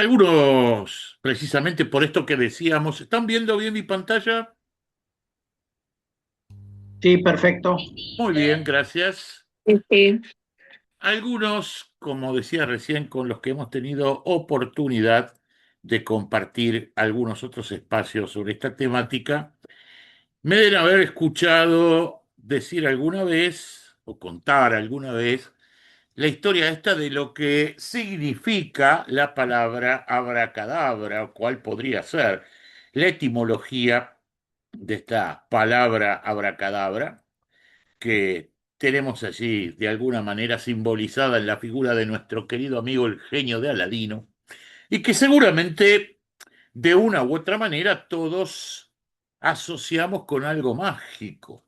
Algunos, precisamente por esto que decíamos, ¿están viendo bien mi pantalla? Sí, perfecto. Muy bien, gracias. Sí. Algunos, como decía recién, con los que hemos tenido oportunidad de compartir algunos otros espacios sobre esta temática, me deben haber escuchado decir alguna vez o contar alguna vez la historia esta de lo que significa la palabra abracadabra, o cuál podría ser la etimología de esta palabra abracadabra, que tenemos allí de alguna manera simbolizada en la figura de nuestro querido amigo el genio de Aladino, y que seguramente de una u otra manera todos asociamos con algo mágico.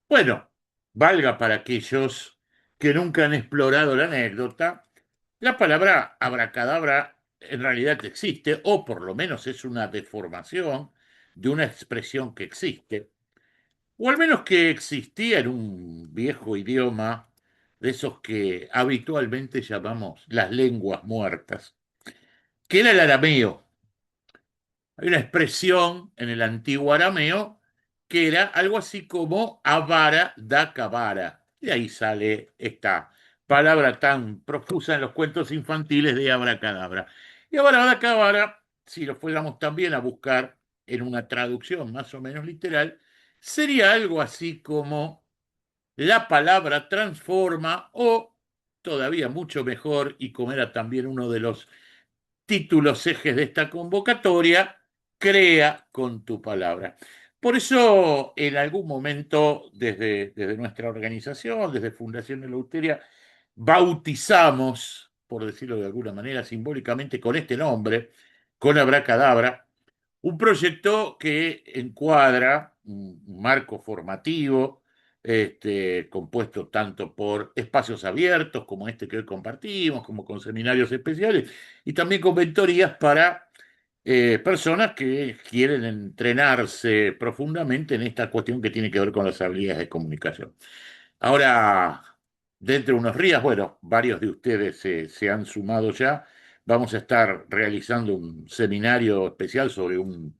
Bueno, valga para aquellos que nunca han explorado la anécdota, la palabra abracadabra en realidad existe, o por lo menos es una deformación de una expresión que existe, o al menos que existía en un viejo idioma de esos que habitualmente llamamos las lenguas muertas, que era el arameo. Hay una expresión en el antiguo arameo que era algo así como avara da cabara. De ahí sale esta palabra tan profusa en los cuentos infantiles de abracadabra. Y avara da cabara, si lo fuéramos también a buscar en una traducción más o menos literal, sería algo así como la palabra transforma o, todavía mucho mejor, y como era también uno de los títulos ejes de esta convocatoria, crea con tu palabra. Por eso, en algún momento, desde nuestra organización, desde Fundación Eleuteria, bautizamos, por decirlo de alguna manera, simbólicamente con este nombre, con Abracadabra, un proyecto que encuadra un marco formativo, compuesto tanto por espacios abiertos como este que hoy compartimos, como con seminarios especiales, y también con mentorías para personas que quieren entrenarse profundamente en esta cuestión que tiene que ver con las habilidades de comunicación. Ahora, dentro de unos días, bueno, varios de ustedes se han sumado ya. Vamos a estar realizando un seminario especial sobre un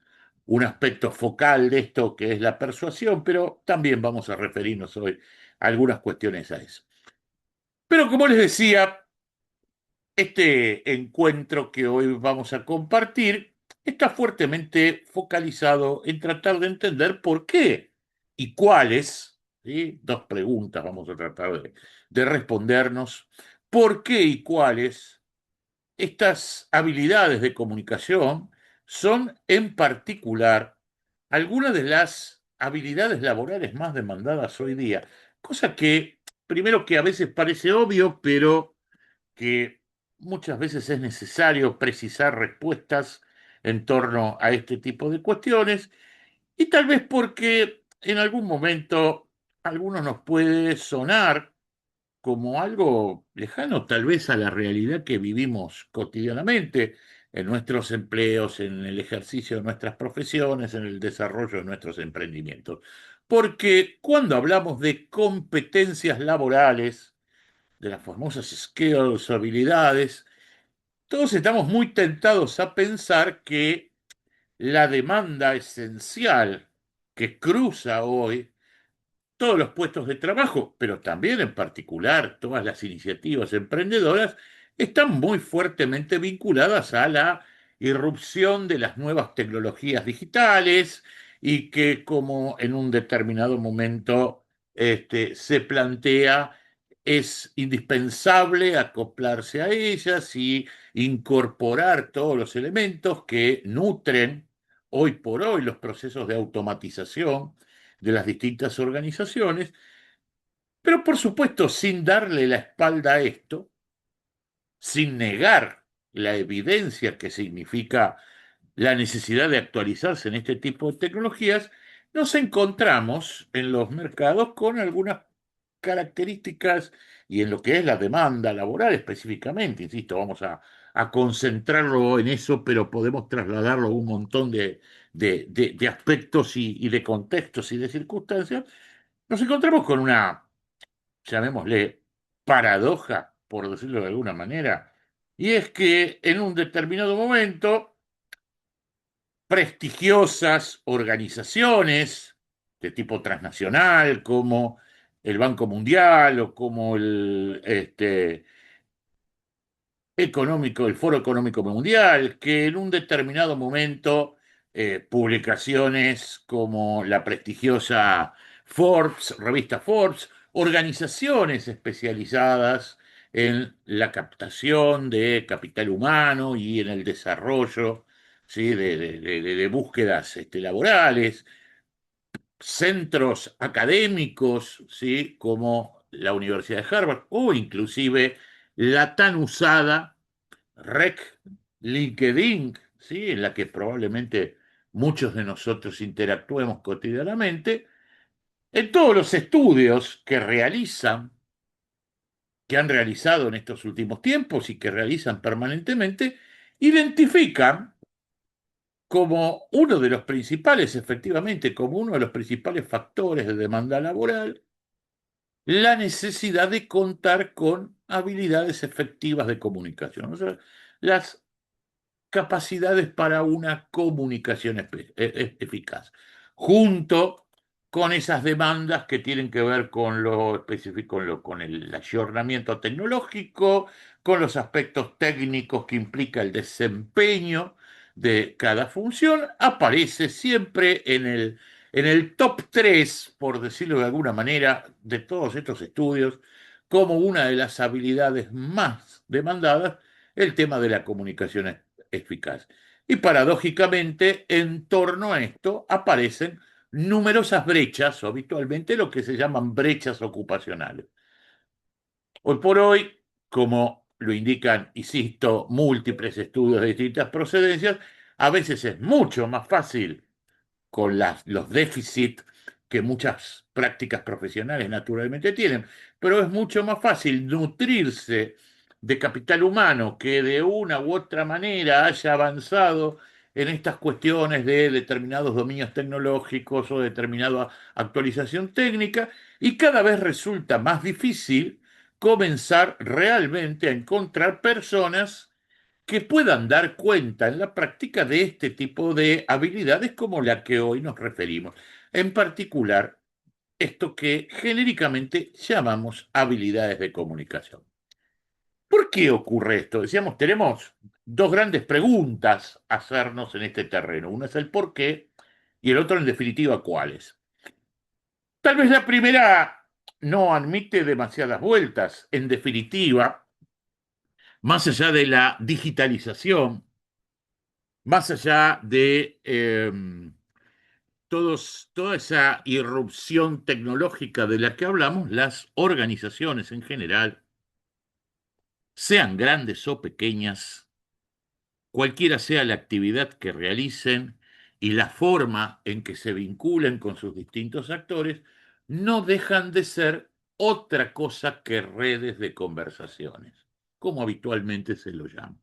aspecto focal de esto que es la persuasión, pero también vamos a referirnos hoy a algunas cuestiones a eso. Pero como les decía, este encuentro que hoy vamos a compartir está fuertemente focalizado en tratar de entender por qué y cuáles, ¿sí? Dos preguntas vamos a tratar de respondernos, por qué y cuáles estas habilidades de comunicación son en particular algunas de las habilidades laborales más demandadas hoy día, cosa que primero que a veces parece obvio, pero que muchas veces es necesario precisar respuestas en torno a este tipo de cuestiones y tal vez porque en algún momento a algunos nos puede sonar como algo lejano tal vez a la realidad que vivimos cotidianamente en nuestros empleos, en el ejercicio de nuestras profesiones, en el desarrollo de nuestros emprendimientos. Porque cuando hablamos de competencias laborales, de las famosas skills o habilidades, todos estamos muy tentados a pensar que la demanda esencial que cruza hoy todos los puestos de trabajo, pero también en particular todas las iniciativas emprendedoras, están muy fuertemente vinculadas a la irrupción de las nuevas tecnologías digitales y que como en un determinado momento se plantea, es indispensable acoplarse a ellas y incorporar todos los elementos que nutren hoy por hoy los procesos de automatización de las distintas organizaciones, pero por supuesto sin darle la espalda a esto, sin negar la evidencia que significa la necesidad de actualizarse en este tipo de tecnologías, nos encontramos en los mercados con algunas características y en lo que es la demanda laboral específicamente, insisto, vamos a concentrarlo en eso, pero podemos trasladarlo a un montón de aspectos y de contextos y de circunstancias, nos encontramos con una, llamémosle, paradoja, por decirlo de alguna manera, y es que en un determinado momento prestigiosas organizaciones de tipo transnacional como el Banco Mundial o como el Foro Económico Mundial, que en un determinado momento publicaciones como la prestigiosa Forbes, revista Forbes, organizaciones especializadas en la captación de capital humano y en el desarrollo, ¿sí? de búsquedas laborales, centros académicos, ¿sí? Como la Universidad de Harvard o inclusive la tan usada Rec LinkedIn, ¿sí? En la que probablemente muchos de nosotros interactuemos cotidianamente, en todos los estudios que han realizado en estos últimos tiempos y que realizan permanentemente, identifican como uno de los principales, efectivamente, como uno de los principales factores de demanda laboral, la necesidad de contar con habilidades efectivas de comunicación. O sea, las capacidades para una comunicación eficaz, junto con esas demandas que tienen que ver con lo específico, con el ayornamiento tecnológico, con los aspectos técnicos que implica el desempeño de cada función, aparece siempre en el top 3, por decirlo de alguna manera, de todos estos estudios, como una de las habilidades más demandadas, el tema de la comunicación eficaz. Y paradójicamente, en torno a esto aparecen numerosas brechas, o habitualmente lo que se llaman brechas ocupacionales. Hoy por hoy, como lo indican, insisto, múltiples estudios de distintas procedencias, a veces es mucho más fácil con los déficits que muchas prácticas profesionales naturalmente tienen, pero es mucho más fácil nutrirse de capital humano que de una u otra manera haya avanzado en estas cuestiones de determinados dominios tecnológicos o determinada actualización técnica, y cada vez resulta más difícil comenzar realmente a encontrar personas que puedan dar cuenta en la práctica de este tipo de habilidades como la que hoy nos referimos. En particular, esto que genéricamente llamamos habilidades de comunicación. ¿Por qué ocurre esto? Decíamos, tenemos dos grandes preguntas a hacernos en este terreno. Una es el por qué y el otro, en definitiva, cuáles. Tal vez la primera no admite demasiadas vueltas. En definitiva, más allá de la digitalización, más allá de toda esa irrupción tecnológica de la que hablamos, las organizaciones en general, sean grandes o pequeñas, cualquiera sea la actividad que realicen y la forma en que se vinculen con sus distintos actores, no dejan de ser otra cosa que redes de conversaciones, como habitualmente se lo llama.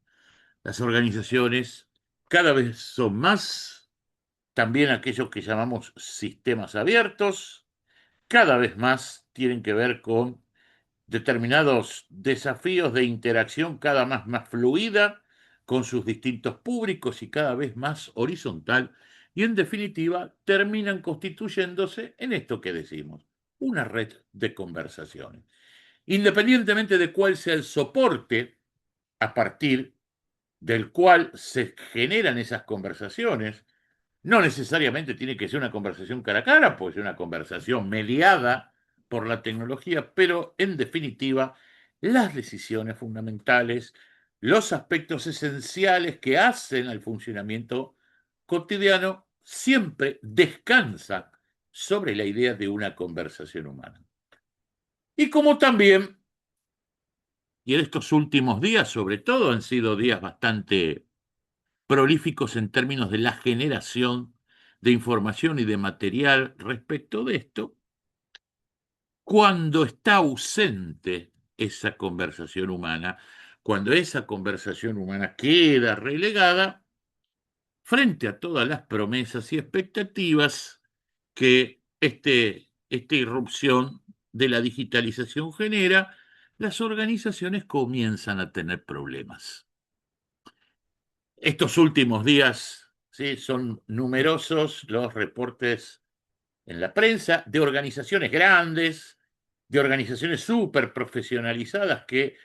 Las organizaciones cada vez son más, también aquellos que llamamos sistemas abiertos, cada vez más tienen que ver con determinados desafíos de interacción cada vez más fluida con sus distintos públicos y cada vez más horizontal, y en definitiva terminan constituyéndose en esto que decimos, una red de conversaciones. Independientemente de cuál sea el soporte a partir del cual se generan esas conversaciones, no necesariamente tiene que ser una conversación cara a cara, puede ser una conversación mediada por la tecnología, pero en definitiva, las decisiones fundamentales, los aspectos esenciales que hacen al funcionamiento cotidiano, siempre descansan sobre la idea de una conversación humana. Y como también, y en estos últimos días sobre todo, han sido días bastante prolíficos en términos de la generación de información y de material respecto de esto, cuando está ausente esa conversación humana, cuando esa conversación humana queda relegada frente a todas las promesas y expectativas que esta irrupción de la digitalización genera, las organizaciones comienzan a tener problemas. Estos últimos días, ¿sí? Son numerosos los reportes en la prensa de organizaciones grandes, de organizaciones súper profesionalizadas que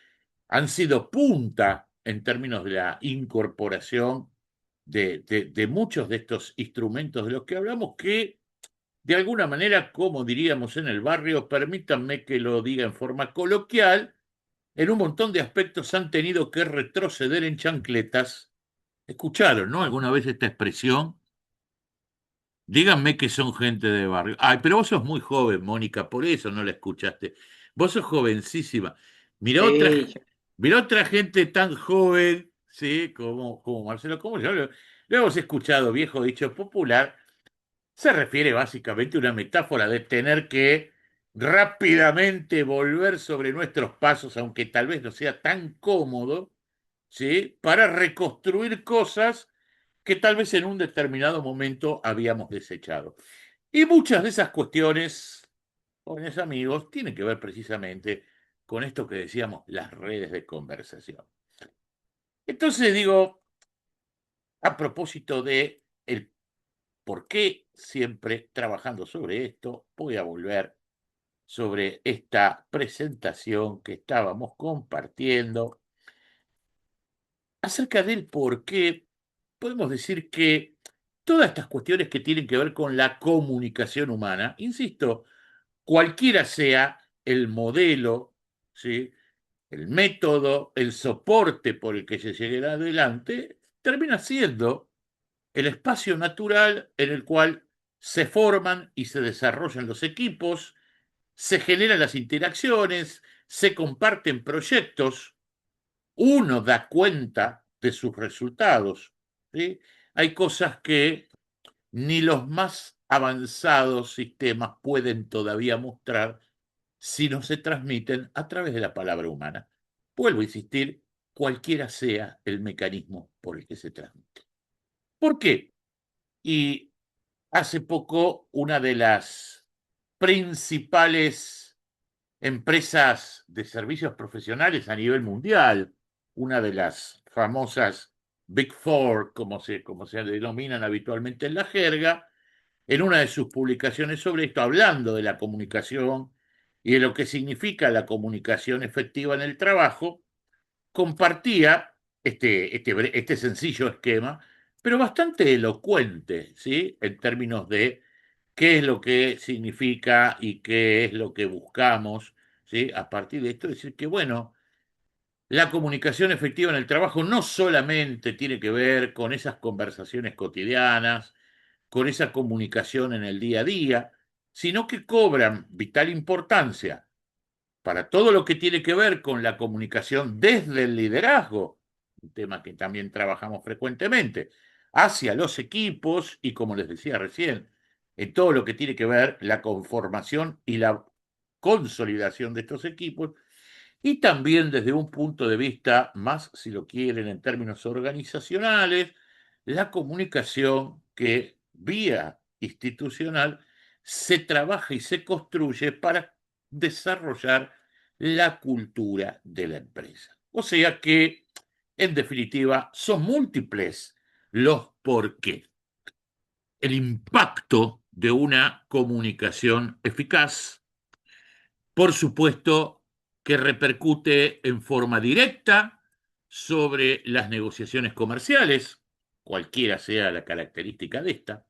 han sido punta en términos de la incorporación de muchos de estos instrumentos de los que hablamos, que de alguna manera, como diríamos en el barrio, permítanme que lo diga en forma coloquial, en un montón de aspectos han tenido que retroceder en chancletas. Escucharon, ¿no? ¿Alguna vez esta expresión? Díganme que son gente de barrio. Ay, pero vos sos muy joven, Mónica, por eso no la escuchaste. Vos sos jovencísima. Mirá otra, Sí, mirá otra gente tan joven, ¿sí? Como Marcelo, como yo. Lo hemos escuchado, viejo dicho popular. Se refiere básicamente a una metáfora de tener que rápidamente volver sobre nuestros pasos, aunque tal vez no sea tan cómodo, ¿sí? Para reconstruir cosas que tal vez en un determinado momento habíamos desechado. Y muchas de esas cuestiones, jóvenes amigos, tienen que ver precisamente con esto que decíamos, las redes de conversación. Entonces digo, a propósito de el por qué siempre trabajando sobre esto, voy a volver sobre esta presentación que estábamos compartiendo acerca del por qué podemos decir que todas estas cuestiones que tienen que ver con la comunicación humana, insisto, cualquiera sea el modelo, ¿sí? El método, el soporte por el que se llegue adelante, termina siendo el espacio natural en el cual se forman y se desarrollan los equipos, se generan las interacciones, se comparten proyectos, uno da cuenta de sus resultados. ¿Sí? Hay cosas que ni los más avanzados sistemas pueden todavía mostrar si no se transmiten a través de la palabra humana. Vuelvo a insistir, cualquiera sea el mecanismo por el que se transmite. ¿Por qué? Y hace poco una de las principales empresas de servicios profesionales a nivel mundial, una de las famosas Big Four, como se denominan habitualmente en la jerga, en una de sus publicaciones sobre esto, hablando de la comunicación y de lo que significa la comunicación efectiva en el trabajo, compartía este sencillo esquema, pero bastante elocuente, ¿sí? En términos de qué es lo que significa y qué es lo que buscamos, ¿sí? A partir de esto, decir que, bueno, la comunicación efectiva en el trabajo no solamente tiene que ver con esas conversaciones cotidianas, con esa comunicación en el día a día, sino que cobran vital importancia para todo lo que tiene que ver con la comunicación desde el liderazgo, un tema que también trabajamos frecuentemente, hacia los equipos y, como les decía recién, en todo lo que tiene que ver la conformación y la consolidación de estos equipos, y también desde un punto de vista más, si lo quieren, en términos organizacionales, la comunicación que vía institucional se trabaja y se construye para desarrollar la cultura de la empresa. O sea que, en definitiva, son múltiples los por qué. El impacto de una comunicación eficaz, por supuesto, que repercute en forma directa sobre las negociaciones comerciales, cualquiera sea la característica de esta.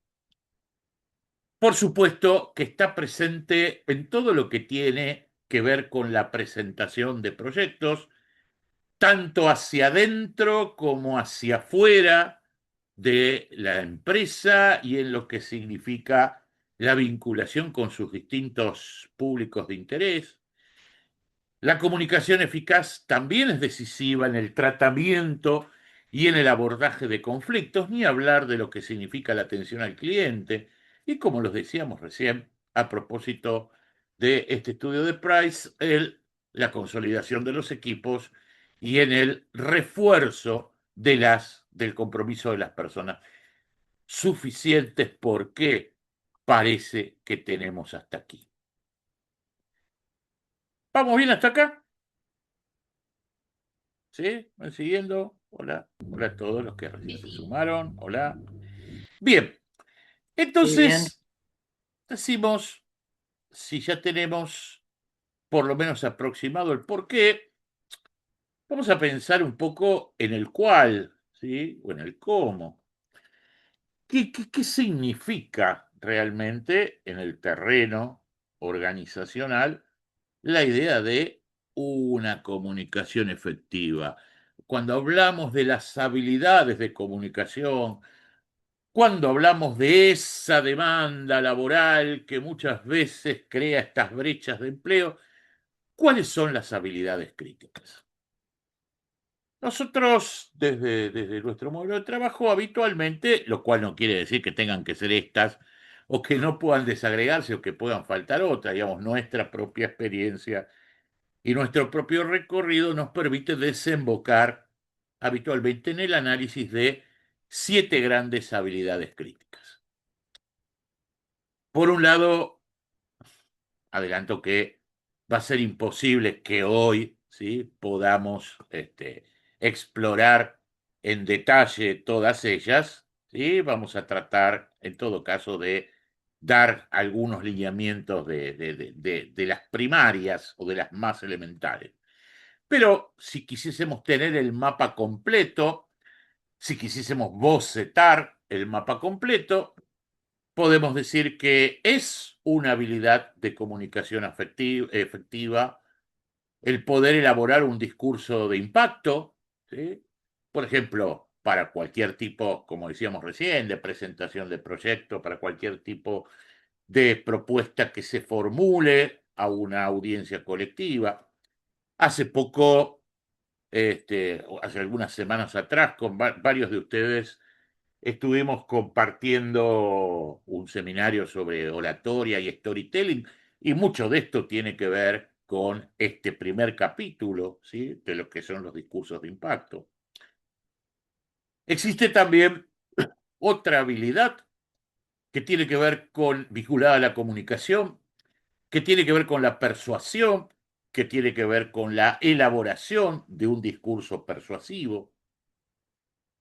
Por supuesto que está presente en todo lo que tiene que ver con la presentación de proyectos, tanto hacia adentro como hacia afuera de la empresa y en lo que significa la vinculación con sus distintos públicos de interés. La comunicación eficaz también es decisiva en el tratamiento y en el abordaje de conflictos, ni hablar de lo que significa la atención al cliente. Y como los decíamos recién, a propósito de este estudio de Price, la consolidación de los equipos y en el refuerzo del compromiso de las personas suficientes porque parece que tenemos hasta aquí. ¿Vamos bien hasta acá? ¿Sí? ¿Me siguiendo? Hola, hola a todos los que recién se sumaron. Hola. Bien, Sí, bien. entonces decimos, si ya tenemos por lo menos aproximado el por qué, vamos a pensar un poco en el cuál, ¿sí? O en el cómo. ¿Qué significa realmente en el terreno organizacional la idea de una comunicación efectiva? Cuando hablamos de las habilidades de comunicación, cuando hablamos de esa demanda laboral que muchas veces crea estas brechas de empleo, ¿cuáles son las habilidades críticas? Nosotros, desde nuestro modelo de trabajo, habitualmente, lo cual no quiere decir que tengan que ser estas o que no puedan desagregarse o que puedan faltar otras, digamos, nuestra propia experiencia y nuestro propio recorrido nos permite desembocar habitualmente en el análisis de 7 grandes habilidades críticas. Por un lado, adelanto que va a ser imposible que hoy, ¿sí?, podamos explorar en detalle todas ellas, ¿sí? Vamos a tratar, en todo caso, de dar algunos lineamientos de las primarias o de las más elementales. Pero si quisiésemos tener el mapa completo, si quisiésemos bocetar el mapa completo, podemos decir que es una habilidad de comunicación efectiva el poder elaborar un discurso de impacto, ¿sí? Por ejemplo, para cualquier tipo, como decíamos recién, de presentación de proyecto, para cualquier tipo de propuesta que se formule a una audiencia colectiva. Hace poco, hace algunas semanas atrás, con varios de ustedes, estuvimos compartiendo un seminario sobre oratoria y storytelling, y mucho de esto tiene que ver con este primer capítulo, ¿sí?, de lo que son los discursos de impacto. Existe también otra habilidad que tiene que ver con vinculada a la comunicación, que tiene que ver con la persuasión, que tiene que ver con la elaboración de un discurso persuasivo.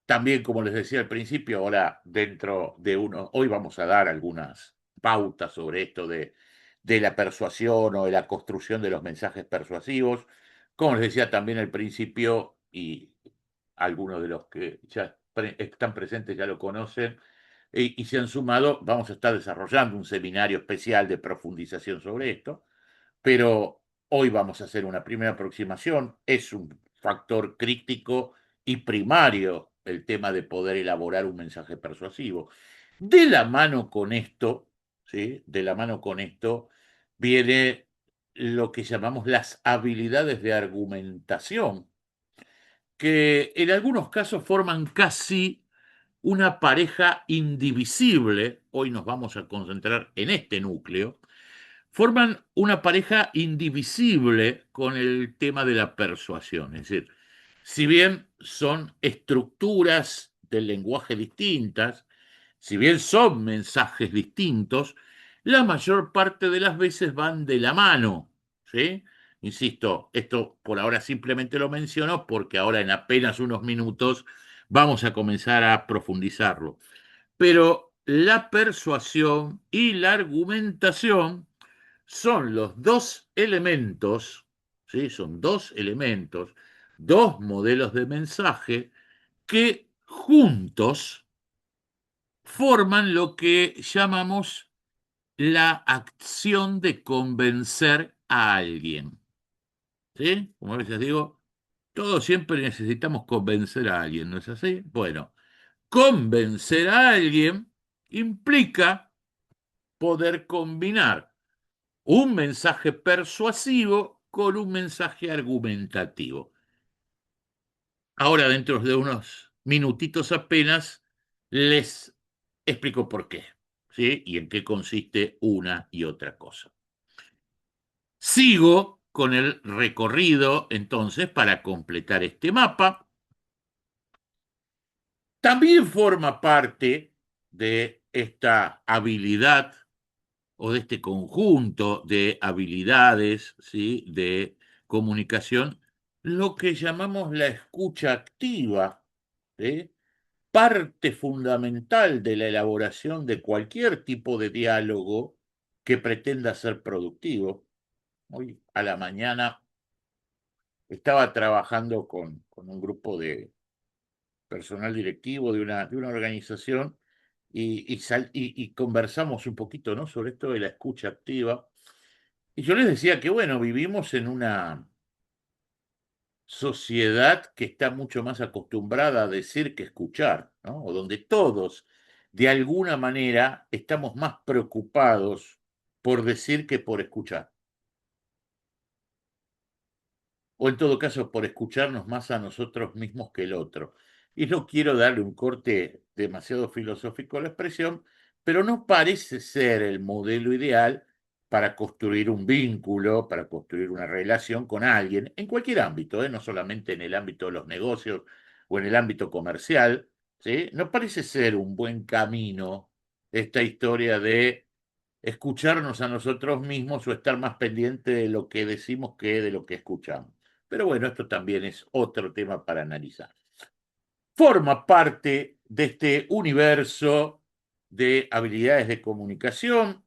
También, como les decía al principio, ahora dentro de hoy vamos a dar algunas pautas sobre esto de la persuasión o de la construcción de los mensajes persuasivos. Como les decía también al principio, y algunos de los que ya están presentes ya lo conocen, y se han sumado, vamos a estar desarrollando un seminario especial de profundización sobre esto, pero hoy vamos a hacer una primera aproximación. Es un factor crítico y primario el tema de poder elaborar un mensaje persuasivo. De la mano con esto, ¿sí?, de la mano con esto viene lo que llamamos las habilidades de argumentación, que en algunos casos forman casi una pareja indivisible. Hoy nos vamos a concentrar en este núcleo. Forman una pareja indivisible con el tema de la persuasión. Es decir, si bien son estructuras del lenguaje distintas, si bien son mensajes distintos, la mayor parte de las veces van de la mano, ¿sí? Insisto, esto por ahora simplemente lo menciono porque ahora en apenas unos minutos vamos a comenzar a profundizarlo. Pero la persuasión y la argumentación son los dos elementos, ¿sí?, son dos elementos, dos modelos de mensaje que juntos forman lo que llamamos la acción de convencer a alguien, ¿sí? Como a veces digo, todos siempre necesitamos convencer a alguien, ¿no es así? Bueno, convencer a alguien implica poder combinar un mensaje persuasivo con un mensaje argumentativo. Ahora, dentro de unos minutitos apenas, les explico por qué, ¿sí?, y en qué consiste una y otra cosa. Sigo con el recorrido, entonces, para completar este mapa. También forma parte de esta habilidad o de este conjunto de habilidades, ¿sí?, de comunicación, lo que llamamos la escucha activa, ¿sí? Parte fundamental de la elaboración de cualquier tipo de diálogo que pretenda ser productivo. Hoy a la mañana estaba trabajando con un grupo de personal directivo de una organización y conversamos un poquito, ¿no?, sobre esto de la escucha activa. Y yo les decía que, bueno, vivimos en una sociedad que está mucho más acostumbrada a decir que escuchar, ¿no? O donde todos, de alguna manera, estamos más preocupados por decir que por escuchar. O en todo caso, por escucharnos más a nosotros mismos que el otro. Y no quiero darle un corte demasiado filosófico a la expresión, pero no parece ser el modelo ideal para construir un vínculo, para construir una relación con alguien, en cualquier ámbito, ¿eh? No solamente en el ámbito de los negocios o en el ámbito comercial, ¿sí? No parece ser un buen camino esta historia de escucharnos a nosotros mismos o estar más pendiente de lo que decimos que de lo que escuchamos. Pero bueno, esto también es otro tema para analizar. Forma parte de este universo de habilidades de comunicación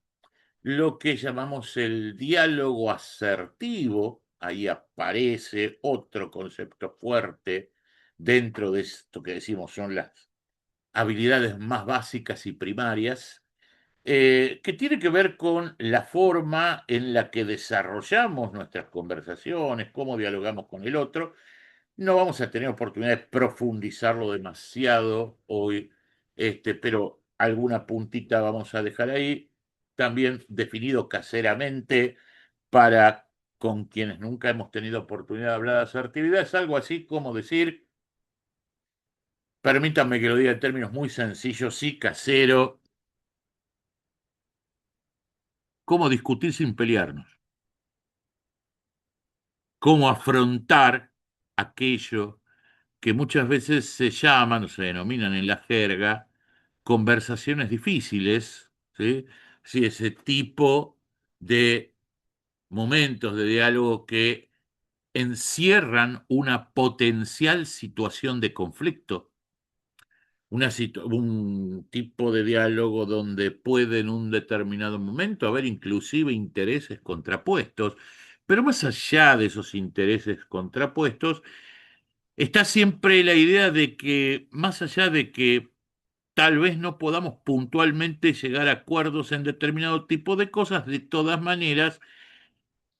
lo que llamamos el diálogo asertivo. Ahí aparece otro concepto fuerte dentro de esto que decimos son las habilidades más básicas y primarias, que tiene que ver con la forma en la que desarrollamos nuestras conversaciones, cómo dialogamos con el otro. No vamos a tener oportunidad de profundizarlo demasiado hoy, pero alguna puntita vamos a dejar ahí, también definido caseramente para con quienes nunca hemos tenido oportunidad de hablar de asertividad. Es algo así como decir, permítanme que lo diga en términos muy sencillos, sí, casero, cómo discutir sin pelearnos, cómo afrontar aquello que muchas veces se llaman o se denominan en la jerga conversaciones difíciles, ¿sí? Sí, ese tipo de momentos de diálogo que encierran una potencial situación de conflicto, un tipo de diálogo donde puede en un determinado momento haber inclusive intereses contrapuestos, pero más allá de esos intereses contrapuestos, está siempre la idea de que, más allá de que tal vez no podamos puntualmente llegar a acuerdos en determinado tipo de cosas, de todas maneras,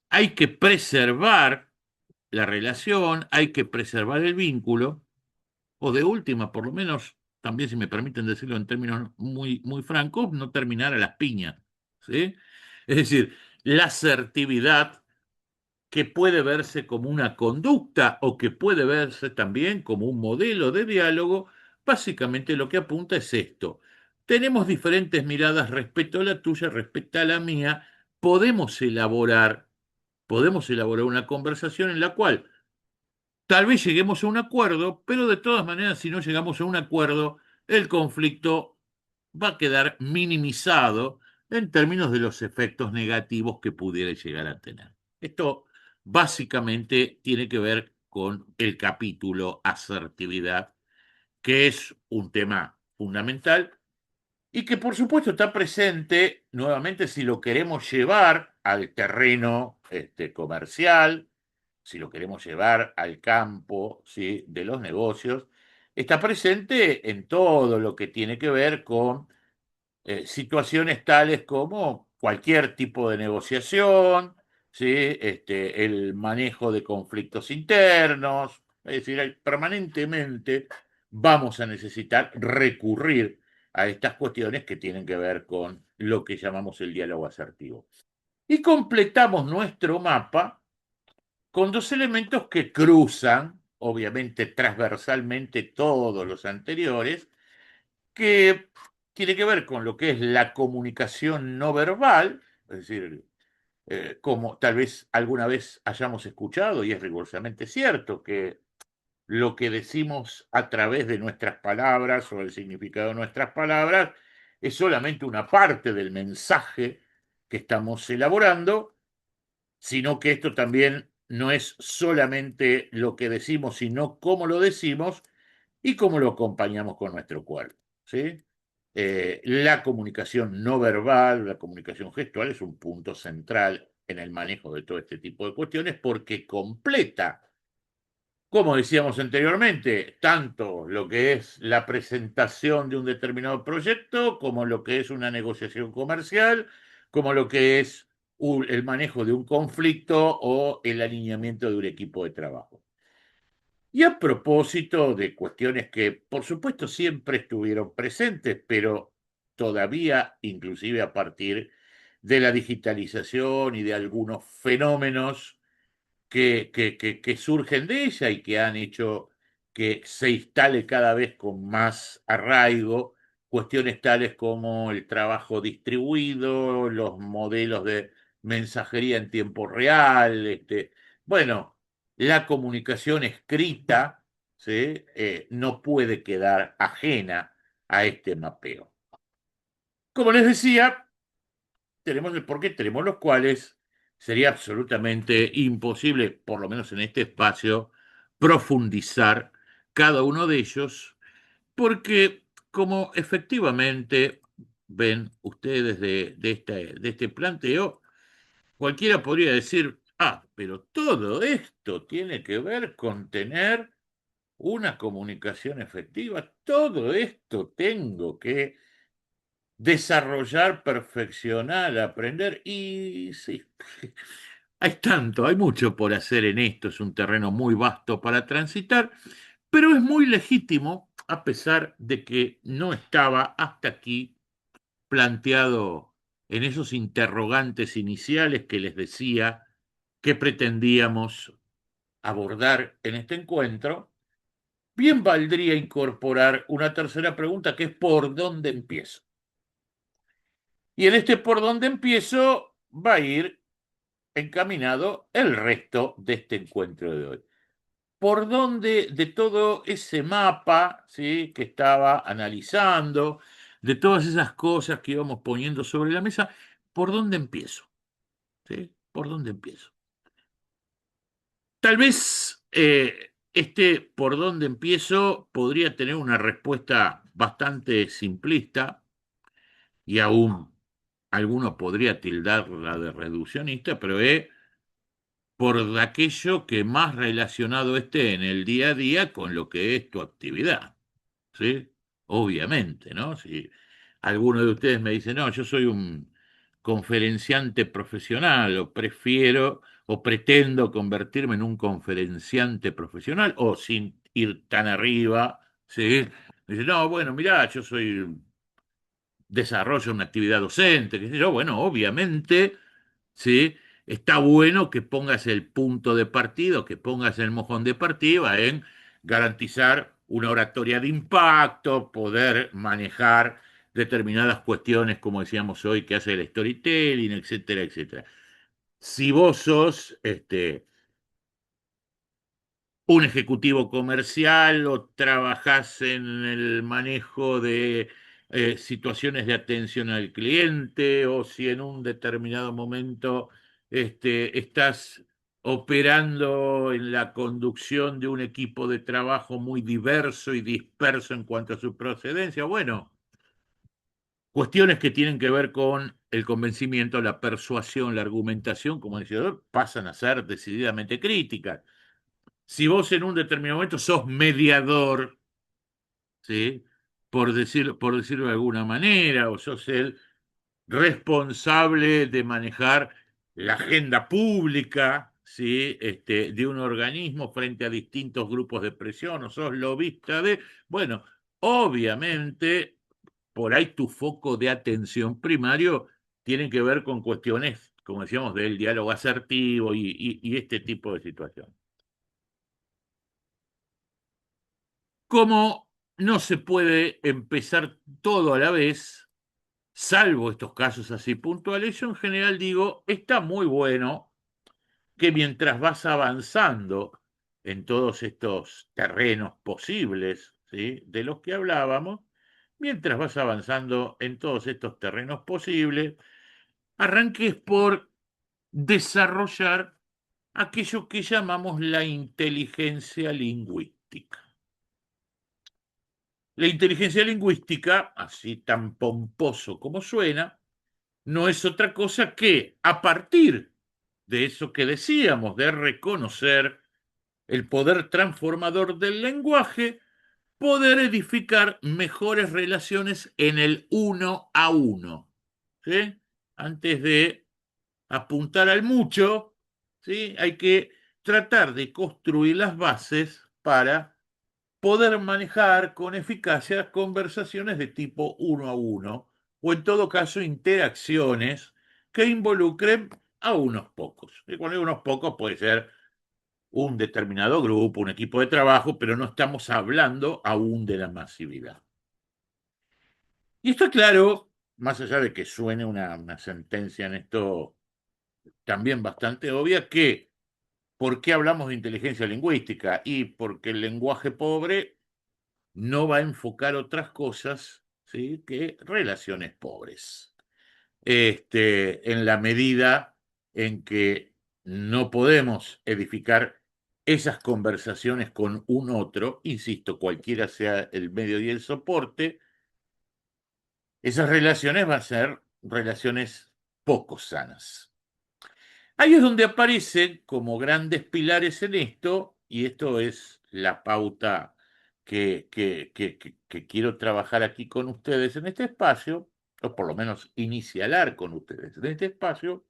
hay que preservar la relación, hay que preservar el vínculo, o de última, por lo menos, también si me permiten decirlo en términos muy, muy francos, no terminar a las piñas, ¿sí? Es decir, la asertividad que puede verse como una conducta o que puede verse también como un modelo de diálogo, básicamente lo que apunta es esto. Tenemos diferentes miradas respecto a la tuya, respecto a la mía, podemos elaborar, podemos elaborar una conversación en la cual tal vez lleguemos a un acuerdo, pero de todas maneras, si no llegamos a un acuerdo, el conflicto va a quedar minimizado en términos de los efectos negativos que pudiera llegar a tener. Esto básicamente tiene que ver con el capítulo asertividad, que es un tema fundamental y que por supuesto está presente nuevamente si lo queremos llevar al terreno comercial, si lo queremos llevar al campo, ¿sí?, de los negocios, está presente en todo lo que tiene que ver con situaciones tales como cualquier tipo de negociación, ¿sí?, el manejo de conflictos internos, es decir, permanentemente vamos a necesitar recurrir a estas cuestiones que tienen que ver con lo que llamamos el diálogo asertivo. Y completamos nuestro mapa con dos elementos que cruzan, obviamente transversalmente, todos los anteriores, que tiene que ver con lo que es la comunicación no verbal, es decir, como tal vez alguna vez hayamos escuchado, y es rigurosamente cierto, que lo que decimos a través de nuestras palabras o el significado de nuestras palabras es solamente una parte del mensaje que estamos elaborando, sino que esto también no es solamente lo que decimos, sino cómo lo decimos, y cómo lo acompañamos con nuestro cuerpo, ¿sí? La comunicación no verbal, la comunicación gestual es un punto central en el manejo de todo este tipo de cuestiones porque completa, como decíamos anteriormente, tanto lo que es la presentación de un determinado proyecto, como lo que es una negociación comercial, como lo que es el manejo de un conflicto o el alineamiento de un equipo de trabajo. Y a propósito de cuestiones que, por supuesto, siempre estuvieron presentes, pero todavía, inclusive a partir de la digitalización y de algunos fenómenos que surgen de ella y que han hecho que se instale cada vez con más arraigo cuestiones tales como el trabajo distribuido, los modelos de mensajería en tiempo real, bueno, la comunicación escrita, ¿sí? No puede quedar ajena a este mapeo. Como les decía, tenemos el porqué, tenemos los cuales sería absolutamente imposible, por lo menos en este espacio, profundizar cada uno de ellos, porque como efectivamente ven ustedes de este planteo, cualquiera podría decir, pero todo esto tiene que ver con tener una comunicación efectiva, todo esto tengo que desarrollar, perfeccionar, aprender. Y sí, hay tanto, hay mucho por hacer en esto, es un terreno muy vasto para transitar, pero es muy legítimo, a pesar de que no estaba hasta aquí planteado en esos interrogantes iniciales que les decía que pretendíamos abordar en este encuentro. Bien valdría incorporar una tercera pregunta que es ¿por dónde empiezo? Y en este por dónde empiezo va a ir encaminado el resto de este encuentro de hoy. Por dónde de todo ese mapa, ¿sí? Que estaba analizando, de todas esas cosas que íbamos poniendo sobre la mesa, ¿por dónde empiezo? ¿Sí? ¿Por dónde empiezo? Tal vez este por dónde empiezo podría tener una respuesta bastante simplista y aún alguno podría tildarla de reduccionista, pero es por aquello que más relacionado esté en el día a día con lo que es tu actividad, ¿sí? Obviamente, ¿no? Si alguno de ustedes me dice, no, yo soy un conferenciante profesional o prefiero o pretendo convertirme en un conferenciante profesional o sin ir tan arriba, ¿sí? Dice, no, bueno, mirá, yo soy desarrollo una actividad docente, qué sé yo, bueno, obviamente, ¿sí? Está bueno que pongas el punto de partida, que pongas el mojón de partida en garantizar una oratoria de impacto, poder manejar determinadas cuestiones, como decíamos hoy, que hace el storytelling, etcétera, etcétera. Si vos sos un ejecutivo comercial o trabajás en el manejo de situaciones de atención al cliente o si en un determinado momento estás operando en la conducción de un equipo de trabajo muy diverso y disperso en cuanto a su procedencia. Bueno, cuestiones que tienen que ver con el convencimiento, la persuasión, la argumentación, como decía yo, pasan a ser decididamente críticas. Si vos en un determinado momento sos mediador, ¿sí? Por decirlo de alguna manera, o sos el responsable de manejar la agenda pública, ¿sí? De un organismo frente a distintos grupos de presión, o sos lobista de, bueno, obviamente, por ahí tu foco de atención primario tiene que ver con cuestiones, como decíamos, del diálogo asertivo y este tipo de situaciones. Como no se puede empezar todo a la vez, salvo estos casos así puntuales, yo en general digo, está muy bueno que mientras vas avanzando en todos estos terrenos posibles, ¿sí? De los que hablábamos, mientras vas avanzando en todos estos terrenos posibles, arranques por desarrollar aquello que llamamos la inteligencia lingüística. La inteligencia lingüística, así tan pomposo como suena, no es otra cosa que, a partir de eso que decíamos, de reconocer el poder transformador del lenguaje, poder edificar mejores relaciones en el uno a uno. ¿Sí? Antes de apuntar al mucho, ¿sí? Hay que tratar de construir las bases para poder manejar con eficacia conversaciones de tipo uno a uno, o en todo caso interacciones que involucren a unos pocos. Y cuando digo unos pocos puede ser un determinado grupo, un equipo de trabajo, pero no estamos hablando aún de la masividad. Y esto es claro, más allá de que suene una sentencia en esto también bastante obvia, que ¿por qué hablamos de inteligencia lingüística? Y porque el lenguaje pobre no va a enfocar otras cosas, ¿sí?, que relaciones pobres. En la medida en que no podemos edificar esas conversaciones con un otro, insisto, cualquiera sea el medio y el soporte, esas relaciones van a ser relaciones poco sanas. Ahí es donde aparecen como grandes pilares en esto, y esto es la pauta que quiero trabajar aquí con ustedes en este espacio, o por lo menos inicialar con ustedes en este espacio,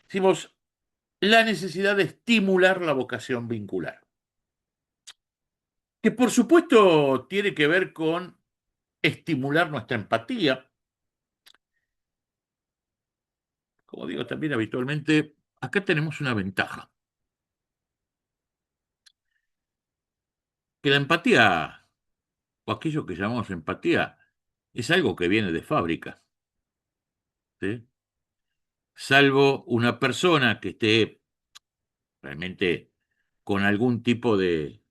decimos la necesidad de estimular la vocación vincular, que por supuesto tiene que ver con estimular nuestra empatía. Como digo también habitualmente, acá tenemos una ventaja, que la empatía, o aquello que llamamos empatía, es algo que viene de fábrica, ¿sí? Salvo una persona que esté realmente con algún tipo de,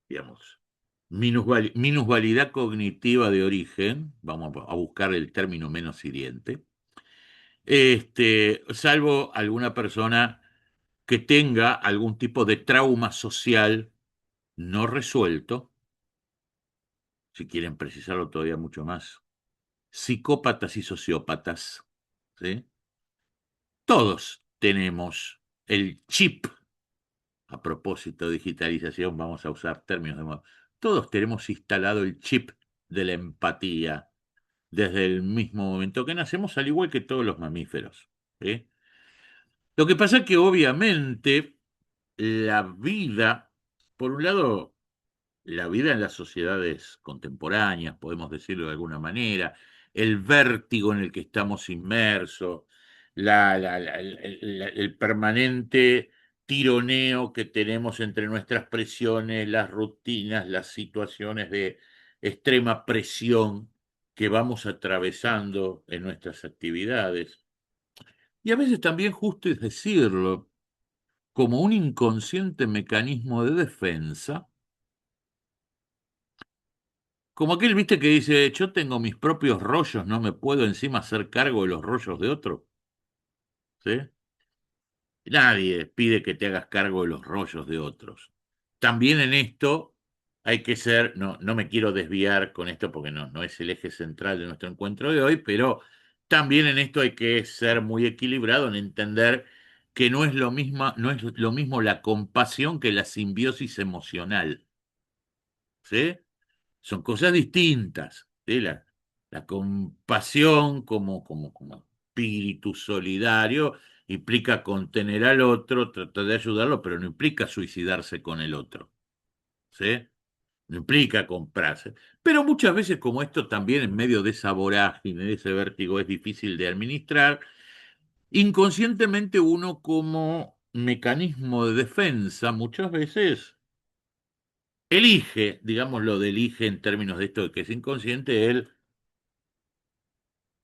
digamos, minusvalidad cognitiva de origen, vamos a buscar el término menos hiriente, salvo alguna persona que tenga algún tipo de trauma social no resuelto, si quieren precisarlo todavía mucho más, psicópatas y sociópatas, ¿sí? Todos tenemos el chip, a propósito de digitalización, vamos a usar términos de moda, todos tenemos instalado el chip de la empatía desde el mismo momento que nacemos, al igual que todos los mamíferos, ¿sí? Lo que pasa es que obviamente la vida, por un lado, la vida en las sociedades contemporáneas, podemos decirlo de alguna manera, el vértigo en el que estamos inmersos, el permanente tironeo que tenemos entre nuestras presiones, las rutinas, las situaciones de extrema presión que vamos atravesando en nuestras actividades. Y a veces también, justo es decirlo, como un inconsciente mecanismo de defensa, como aquel, viste, que dice, yo tengo mis propios rollos, no me puedo encima hacer cargo de los rollos de otro. ¿Sí? Nadie pide que te hagas cargo de los rollos de otros. También en esto hay que ser, no, no me quiero desviar con esto porque no es el eje central de nuestro encuentro de hoy, pero también en esto hay que ser muy equilibrado en entender que no es lo mismo la compasión que la simbiosis emocional. ¿Sí? Son cosas distintas. ¿Sí? La compasión como espíritu solidario implica contener al otro, tratar de ayudarlo, pero no implica suicidarse con el otro. ¿Sí? No implica comprarse. Pero muchas veces, como esto también en medio de esa vorágine, de ese vértigo, es difícil de administrar, inconscientemente uno como mecanismo de defensa muchas veces elige, digámoslo de elige en términos de esto de que es inconsciente, el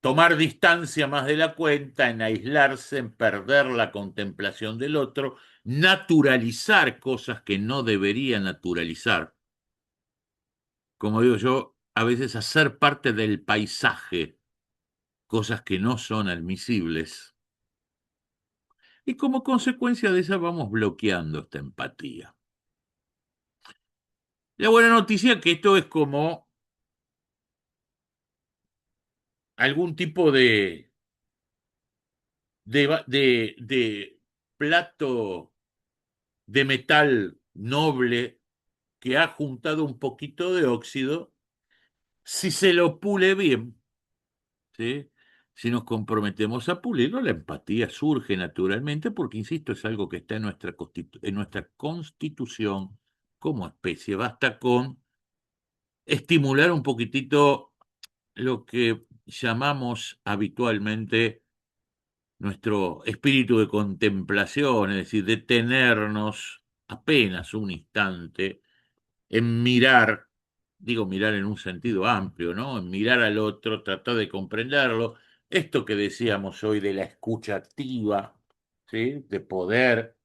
tomar distancia más de la cuenta, en aislarse, en perder la contemplación del otro, naturalizar cosas que no debería naturalizar. Como digo yo, a veces hacer parte del paisaje, cosas que no son admisibles. Y como consecuencia de esa vamos bloqueando esta empatía. La buena noticia es que esto es como algún tipo de plato de metal noble que ha juntado un poquito de óxido. Si se lo pule bien, ¿sí? Si nos comprometemos a pulirlo, la empatía surge naturalmente porque, insisto, es algo que está en nuestra constitución como especie. Basta con estimular un poquitito lo que llamamos habitualmente nuestro espíritu de contemplación, es decir, detenernos apenas un instante en mirar, digo mirar en un sentido amplio, ¿no? En mirar al otro, tratar de comprenderlo. Esto que decíamos hoy de la escucha activa, ¿sí? De poder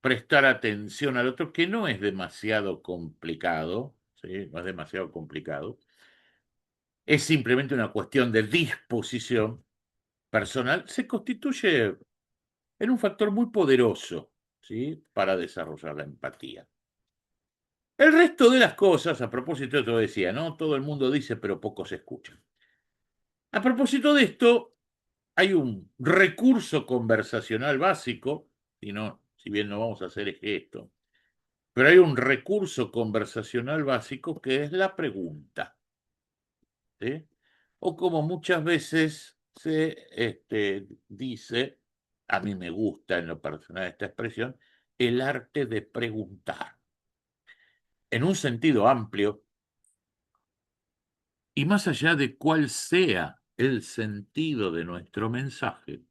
prestar atención al otro, que no es demasiado complicado, ¿sí? No es demasiado complicado. Es simplemente una cuestión de disposición personal, se constituye en un factor muy poderoso, ¿sí? Para desarrollar la empatía. El resto de las cosas, a propósito de esto decía, ¿no? Todo el mundo dice, pero pocos escuchan. A propósito de esto, hay un recurso conversacional básico, y no, si bien no vamos a hacer esto, pero hay un recurso conversacional básico que es la pregunta, ¿sí? O como muchas veces se dice, a mí me gusta en lo personal esta expresión, el arte de preguntar. En un sentido amplio, y más allá de cuál sea el sentido de nuestro mensaje,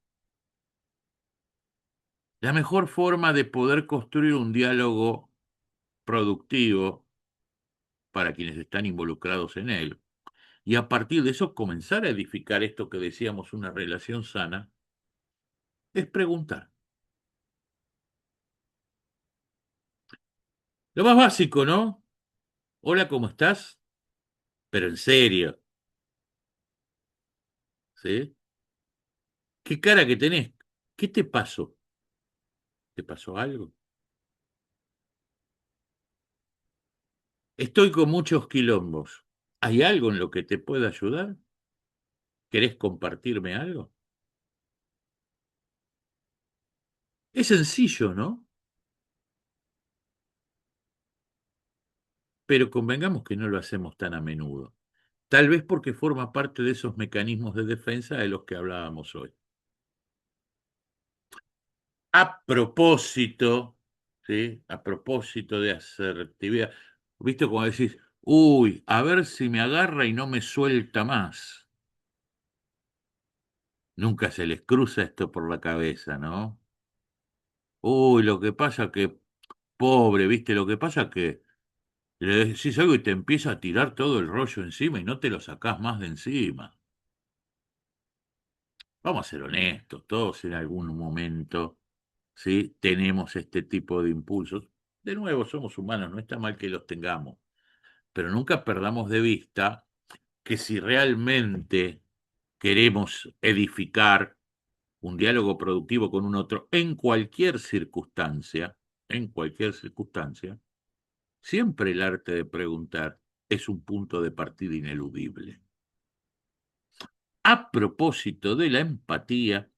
la mejor forma de poder construir un diálogo productivo para quienes están involucrados en él, y a partir de eso comenzar a edificar esto que decíamos, una relación sana, es preguntar. Lo más básico, ¿no? Hola, ¿cómo estás? Pero en serio, ¿sí? ¿Qué cara que tenés? ¿Qué te pasó? ¿Te pasó algo? Estoy con muchos quilombos. ¿Hay algo en lo que te pueda ayudar? ¿Querés compartirme algo? Es sencillo, ¿no? Pero convengamos que no lo hacemos tan a menudo. Tal vez porque forma parte de esos mecanismos de defensa de los que hablábamos hoy. A propósito, ¿sí? A propósito de asertividad, ¿viste como decís, uy, a ver si me agarra y no me suelta más? Nunca se les cruza esto por la cabeza, ¿no? Uy, lo que pasa que, pobre, ¿viste? Lo que pasa que le decís algo y te empieza a tirar todo el rollo encima y no te lo sacás más de encima. Vamos a ser honestos, todos en algún momento, ¿sí? Tenemos este tipo de impulsos. De nuevo, somos humanos, no está mal que los tengamos, pero nunca perdamos de vista que si realmente queremos edificar un diálogo productivo con un otro en cualquier circunstancia, siempre el arte de preguntar es un punto de partida ineludible. A propósito de la empatía,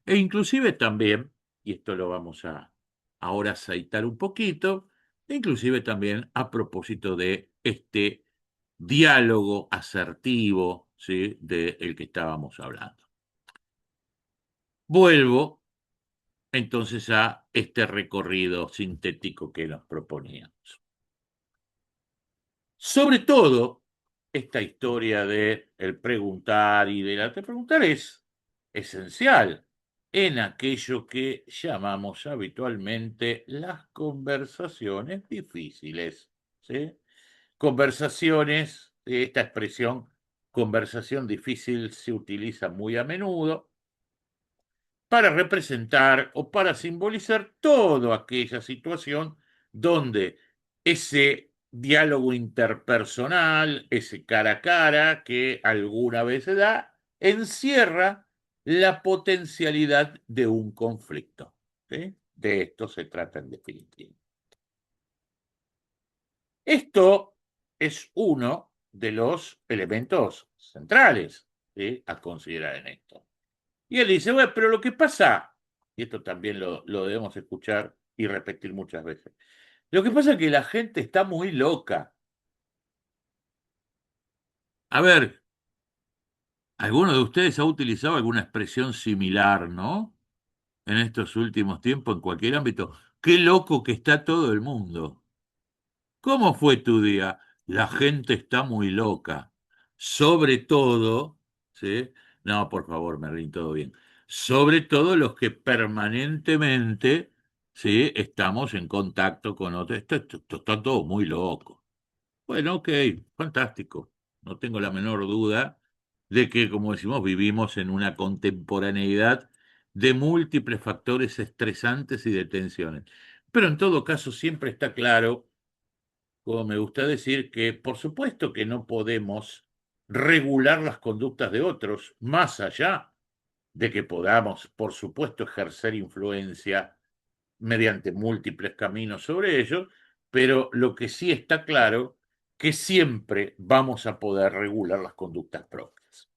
e inclusive también, y esto lo vamos a ahora aceitar un poquito, e inclusive también a propósito de este diálogo asertivo, ¿sí? Del que estábamos hablando. Vuelvo entonces a este recorrido sintético que nos proponíamos. Sobre todo, esta historia de el preguntar y del arte de preguntar es esencial en aquello que llamamos habitualmente las conversaciones difíciles, ¿sí? Conversaciones, esta expresión conversación difícil se utiliza muy a menudo para representar o para simbolizar toda aquella situación donde ese diálogo interpersonal, ese cara a cara que alguna vez se da, encierra la potencialidad de un conflicto, ¿sí? De esto se trata en definitiva. Esto es uno de los elementos centrales, ¿sí?, a considerar en esto. Y él dice, bueno, pero lo que pasa, y esto también lo debemos escuchar y repetir muchas veces, lo que pasa es que la gente está muy loca. A ver, ¿alguno de ustedes ha utilizado alguna expresión similar, no? En estos últimos tiempos, en cualquier ámbito. Qué loco que está todo el mundo. ¿Cómo fue tu día? La gente está muy loca. Sobre todo, ¿sí? No, por favor, Merlín, todo bien. Sobre todo los que permanentemente, ¿sí?, estamos en contacto con otros. Esto está todo muy loco. Bueno, ok, fantástico. No tengo la menor duda de que, como decimos, vivimos en una contemporaneidad de múltiples factores estresantes y de tensiones. Pero en todo caso, siempre está claro, como me gusta decir, que por supuesto que no podemos regular las conductas de otros, más allá de que podamos, por supuesto, ejercer influencia mediante múltiples caminos sobre ellos, pero lo que sí está claro, que siempre vamos a poder regular las conductas propias.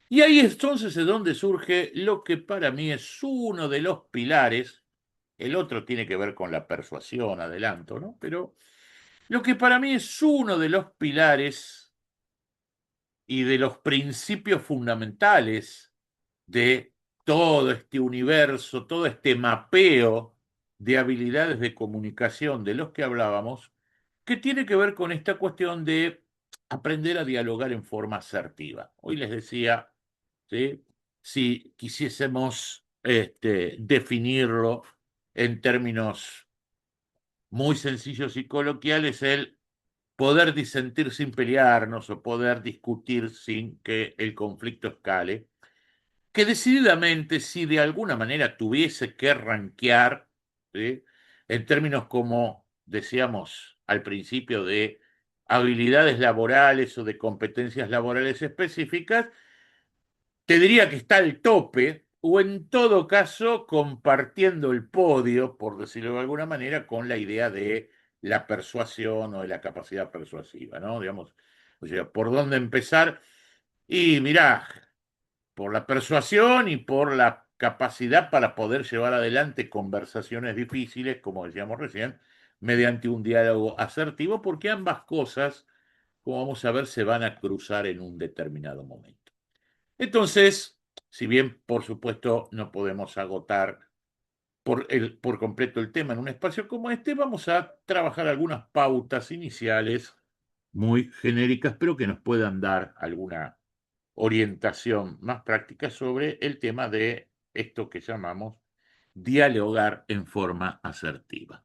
Y ahí entonces es donde surge lo que para mí es uno de los pilares, el otro tiene que ver con la persuasión, adelanto, ¿no? Pero lo que para mí es uno de los pilares y de los principios fundamentales de todo este universo, todo este mapeo de habilidades de comunicación de los que hablábamos, que tiene que ver con esta cuestión de aprender a dialogar en forma asertiva. Hoy les decía, ¿sí?, si quisiésemos definirlo en términos muy sencillos y coloquiales, el poder disentir sin pelearnos o poder discutir sin que el conflicto escale, que decididamente, si de alguna manera tuviese que rankear, ¿sí?, en términos como decíamos al principio de habilidades laborales o de competencias laborales específicas, te diría que está al tope o en todo caso compartiendo el podio, por decirlo de alguna manera, con la idea de la persuasión o de la capacidad persuasiva, ¿no? Digamos, o sea, ¿por dónde empezar? Y mirá, por la persuasión y por la capacidad para poder llevar adelante conversaciones difíciles, como decíamos recién, mediante un diálogo asertivo, porque ambas cosas, como vamos a ver, se van a cruzar en un determinado momento. Entonces, si bien por supuesto no podemos agotar por completo el tema en un espacio como este, vamos a trabajar algunas pautas iniciales muy genéricas, pero que nos puedan dar alguna orientación más práctica sobre el tema de esto que llamamos dialogar en forma asertiva.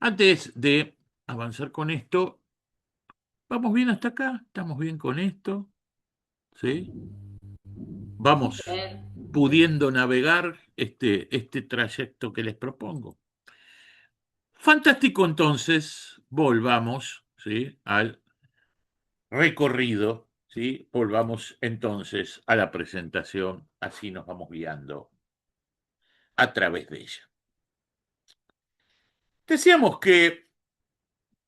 Antes de avanzar con esto, ¿vamos bien hasta acá? ¿Estamos bien con esto? ¿Sí? Vamos Bien. pudiendo navegar este trayecto que les propongo. Fantástico, entonces, volvamos, ¿sí?, al recorrido, ¿sí? Volvamos entonces a la presentación, así nos vamos guiando a través de ella. Decíamos que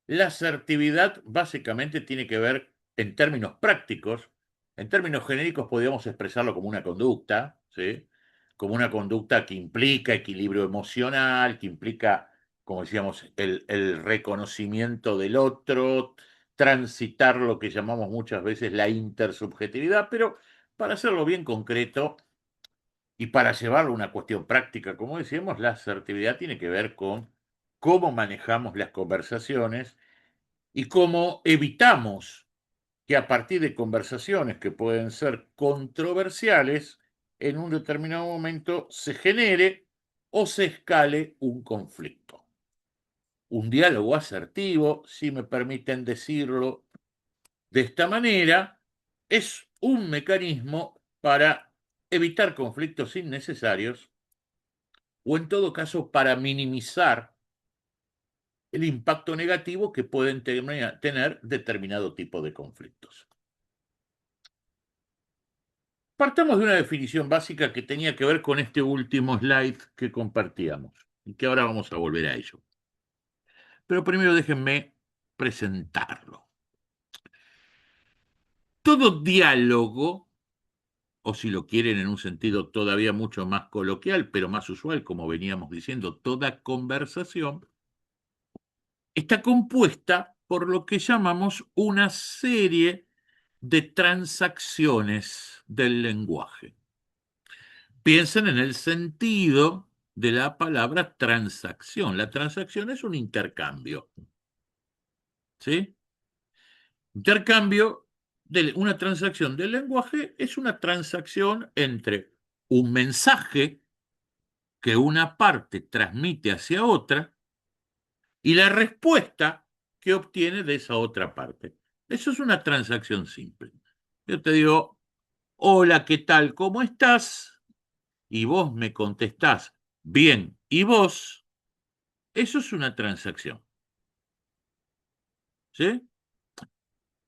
la asertividad básicamente tiene que ver en términos prácticos, en términos genéricos podríamos expresarlo como una conducta, ¿sí?, como una conducta que implica equilibrio emocional, que implica, como decíamos, el reconocimiento del otro, transitar lo que llamamos muchas veces la intersubjetividad, pero para hacerlo bien concreto y para llevarlo a una cuestión práctica, como decíamos, la asertividad tiene que ver con cómo manejamos las conversaciones y cómo evitamos que a partir de conversaciones que pueden ser controversiales, en un determinado momento se genere o se escale un conflicto. Un diálogo asertivo, si me permiten decirlo de esta manera, es un mecanismo para evitar conflictos innecesarios o en todo caso para minimizar el impacto negativo que pueden tener determinado tipo de conflictos. Partamos de una definición básica que tenía que ver con este último slide que compartíamos y que ahora vamos a volver a ello. Pero primero déjenme presentarlo. Todo diálogo, o si lo quieren en un sentido todavía mucho más coloquial, pero más usual, como veníamos diciendo, toda conversación, está compuesta por lo que llamamos una serie de transacciones del lenguaje. Piensen en el sentido de la palabra transacción. La transacción es un intercambio, ¿sí? Intercambio, una transacción del lenguaje es una transacción entre un mensaje que una parte transmite hacia otra y la respuesta que obtiene de esa otra parte. Eso es una transacción simple. Yo te digo, hola, ¿qué tal? ¿Cómo estás? Y vos me contestás, bien, ¿y vos? Eso es una transacción, ¿sí?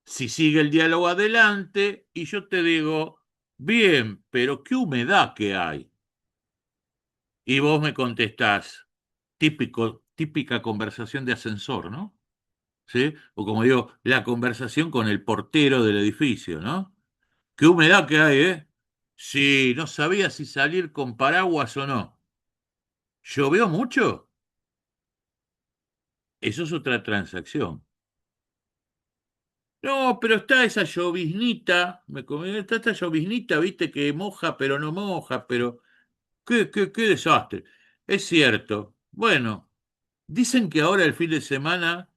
Si sigue el diálogo adelante y yo te digo, bien, pero qué humedad que hay. Y vos me contestás, típica conversación de ascensor, ¿no? ¿Sí? O como digo, la conversación con el portero del edificio, ¿no? Qué humedad que hay, ¿eh? Sí, no sabía si salir con paraguas o no. ¿Llovió mucho? Eso es otra transacción. No, pero está esa lloviznita, está esta lloviznita, viste, que moja, pero no moja, pero qué desastre. Es cierto. Bueno, dicen que ahora el fin de semana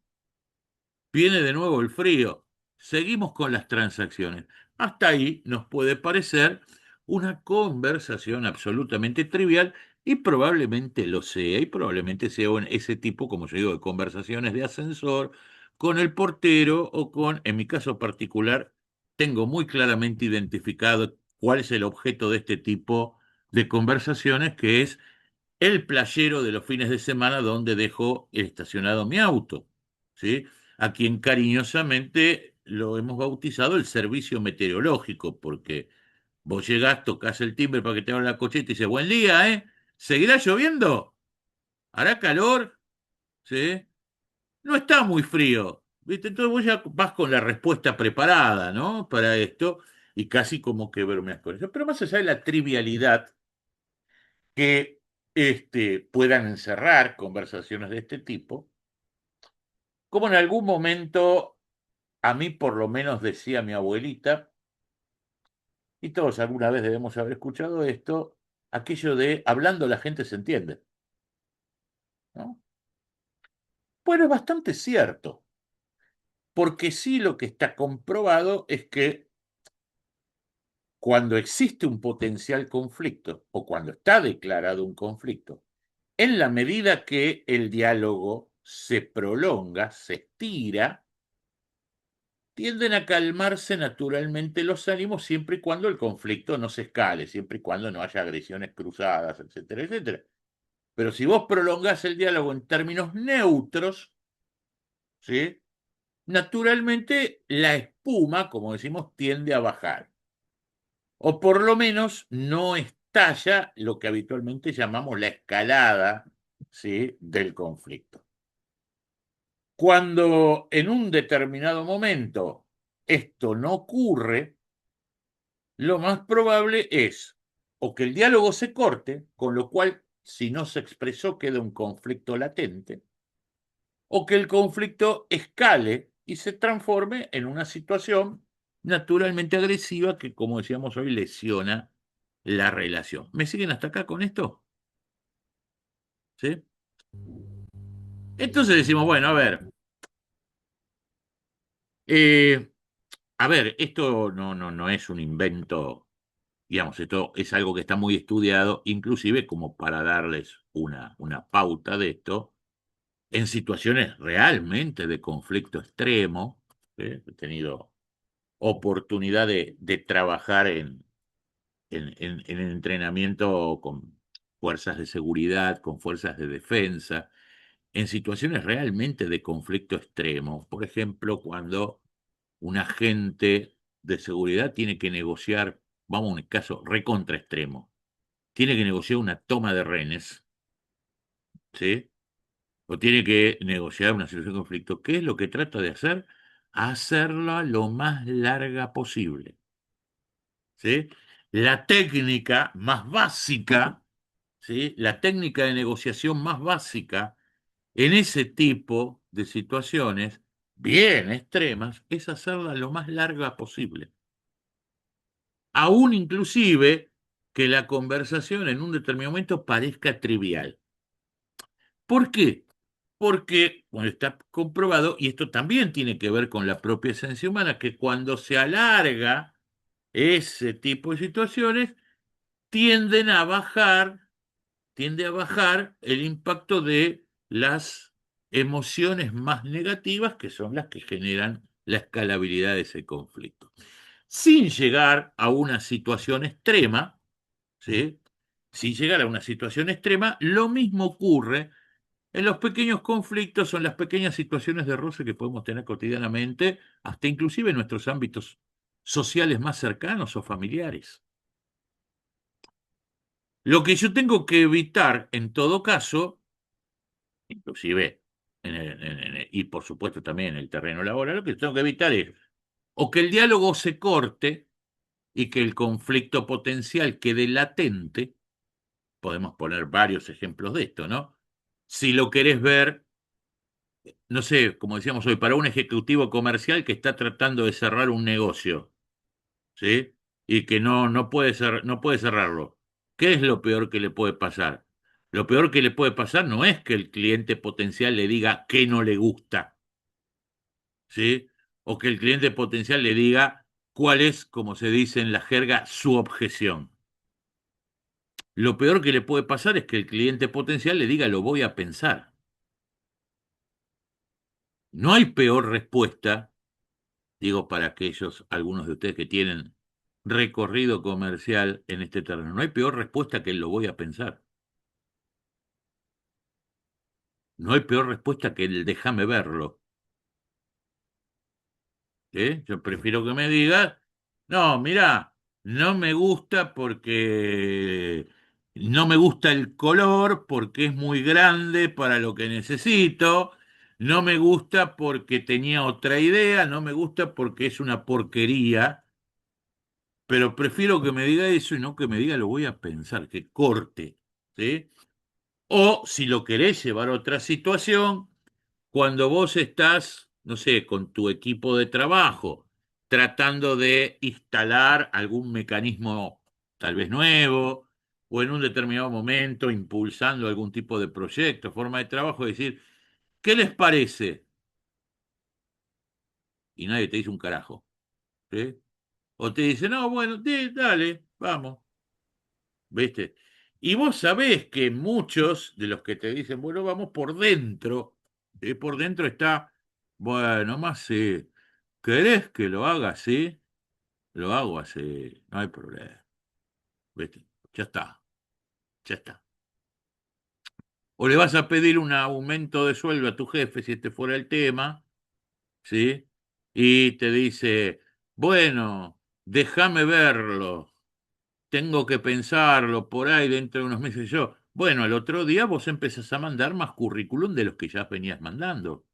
viene de nuevo el frío. Seguimos con las transacciones. Hasta ahí nos puede parecer una conversación absolutamente trivial y probablemente lo sea, y probablemente sea ese tipo, como yo digo, de conversaciones de ascensor con el portero o con, en mi caso particular, tengo muy claramente identificado cuál es el objeto de este tipo de conversaciones, que es el playero de los fines de semana donde dejo estacionado mi auto, ¿sí? A quien cariñosamente lo hemos bautizado el servicio meteorológico, porque vos llegás, tocas el timbre para que te abra la cocheta y dices, buen día, ¿eh? ¿Seguirá lloviendo? ¿Hará calor? ¿Sí? No está muy frío, ¿viste? Entonces vos ya vas con la respuesta preparada, ¿no? Para esto, y casi como que bromeas con eso. Pero más allá de la trivialidad que puedan encerrar conversaciones de este tipo, como en algún momento a mí por lo menos decía mi abuelita, y todos alguna vez debemos haber escuchado esto, aquello de hablando la gente se entiende, ¿no? Bueno, es bastante cierto, porque sí lo que está comprobado es que cuando existe un potencial conflicto o cuando está declarado un conflicto, en la medida que el diálogo se prolonga, se estira, tienden a calmarse naturalmente los ánimos siempre y cuando el conflicto no se escale, siempre y cuando no haya agresiones cruzadas, etcétera, etcétera. Pero si vos prolongás el diálogo en términos neutros, ¿sí? Naturalmente la espuma, como decimos, tiende a bajar. O por lo menos no estalla lo que habitualmente llamamos la escalada, ¿sí? Del conflicto. Cuando en un determinado momento esto no ocurre, lo más probable es o que el diálogo se corte, con lo cual, si no se expresó, queda un conflicto latente, o que el conflicto escale y se transforme en una situación naturalmente agresiva que, como decíamos hoy, lesiona la relación. ¿Me siguen hasta acá con esto? ¿Sí? Entonces decimos, bueno, eh, a ver, esto no es un invento. Digamos, esto es algo que está muy estudiado, inclusive como para darles una pauta de esto, en situaciones realmente de conflicto extremo. ¿Sí? He tenido oportunidad de trabajar en el entrenamiento con fuerzas de seguridad, con fuerzas de defensa, en situaciones realmente de conflicto extremo. Por ejemplo, cuando un agente de seguridad tiene que negociar, vamos a un caso recontra extremo, tiene que negociar una toma de rehenes, ¿sí? o tiene que negociar una situación de conflicto, ¿qué es lo que trata de hacer? Hacerla lo más larga posible. ¿Sí? La técnica más básica, ¿sí? La técnica de negociación más básica en ese tipo de situaciones bien extremas es hacerla lo más larga posible. Aún inclusive que la conversación en un determinado momento parezca trivial. ¿Por qué? Porque, bueno, está comprobado, y esto también tiene que ver con la propia esencia humana, que cuando se alarga ese tipo de situaciones, tienden a bajar, tiende a bajar el impacto de las emociones más negativas, que son las que generan la escalabilidad de ese conflicto. Sin llegar a una situación extrema, ¿sí? Sin llegar a una situación extrema, lo mismo ocurre en los pequeños conflictos o en las pequeñas situaciones de roce que podemos tener cotidianamente, hasta inclusive en nuestros ámbitos sociales más cercanos o familiares. Lo que yo tengo que evitar en todo caso, inclusive y por supuesto también en el terreno laboral, lo que tengo que evitar es o que el diálogo se corte y que el conflicto potencial quede latente. Podemos poner varios ejemplos de esto, ¿no? Si lo querés ver, no sé, como decíamos hoy, para un ejecutivo comercial que está tratando de cerrar un negocio, ¿sí? Y que no puede cerrarlo. ¿Qué es lo peor que le puede pasar? Lo peor que le puede pasar no es que el cliente potencial le diga que no le gusta, ¿sí? O que el cliente potencial le diga cuál es, como se dice en la jerga, su objeción. Lo peor que le puede pasar es que el cliente potencial le diga lo voy a pensar. No hay peor respuesta, digo para aquellos, algunos de ustedes que tienen recorrido comercial en este terreno, no hay peor respuesta que el lo voy a pensar. No hay peor respuesta que el déjame verlo. ¿Eh? Yo prefiero que me digas, no, mira, no me gusta porque no me gusta el color, porque es muy grande para lo que necesito, no me gusta porque tenía otra idea, no me gusta porque es una porquería, pero prefiero que me diga eso y no que me diga lo voy a pensar, que corte, ¿sí? O si lo querés llevar a otra situación, cuando vos estás, no sé, con tu equipo de trabajo, tratando de instalar algún mecanismo tal vez nuevo, o en un determinado momento impulsando algún tipo de proyecto, forma de trabajo, decir, ¿qué les parece? Y nadie te dice un carajo, ¿sí? O te dice, no, bueno, dale, vamos. ¿Viste? Y vos sabés que muchos de los que te dicen, bueno, vamos por dentro está, bueno, más ¿querés que lo haga así? Lo hago así, no hay problema. ¿Viste? Ya está, ya está. O le vas a pedir un aumento de sueldo a tu jefe si este fuera el tema, ¿sí? Y te dice, bueno, déjame verlo. Tengo que pensarlo por ahí dentro de unos meses yo. Bueno, al otro día vos empezás a mandar más currículum de los que ya venías mandando,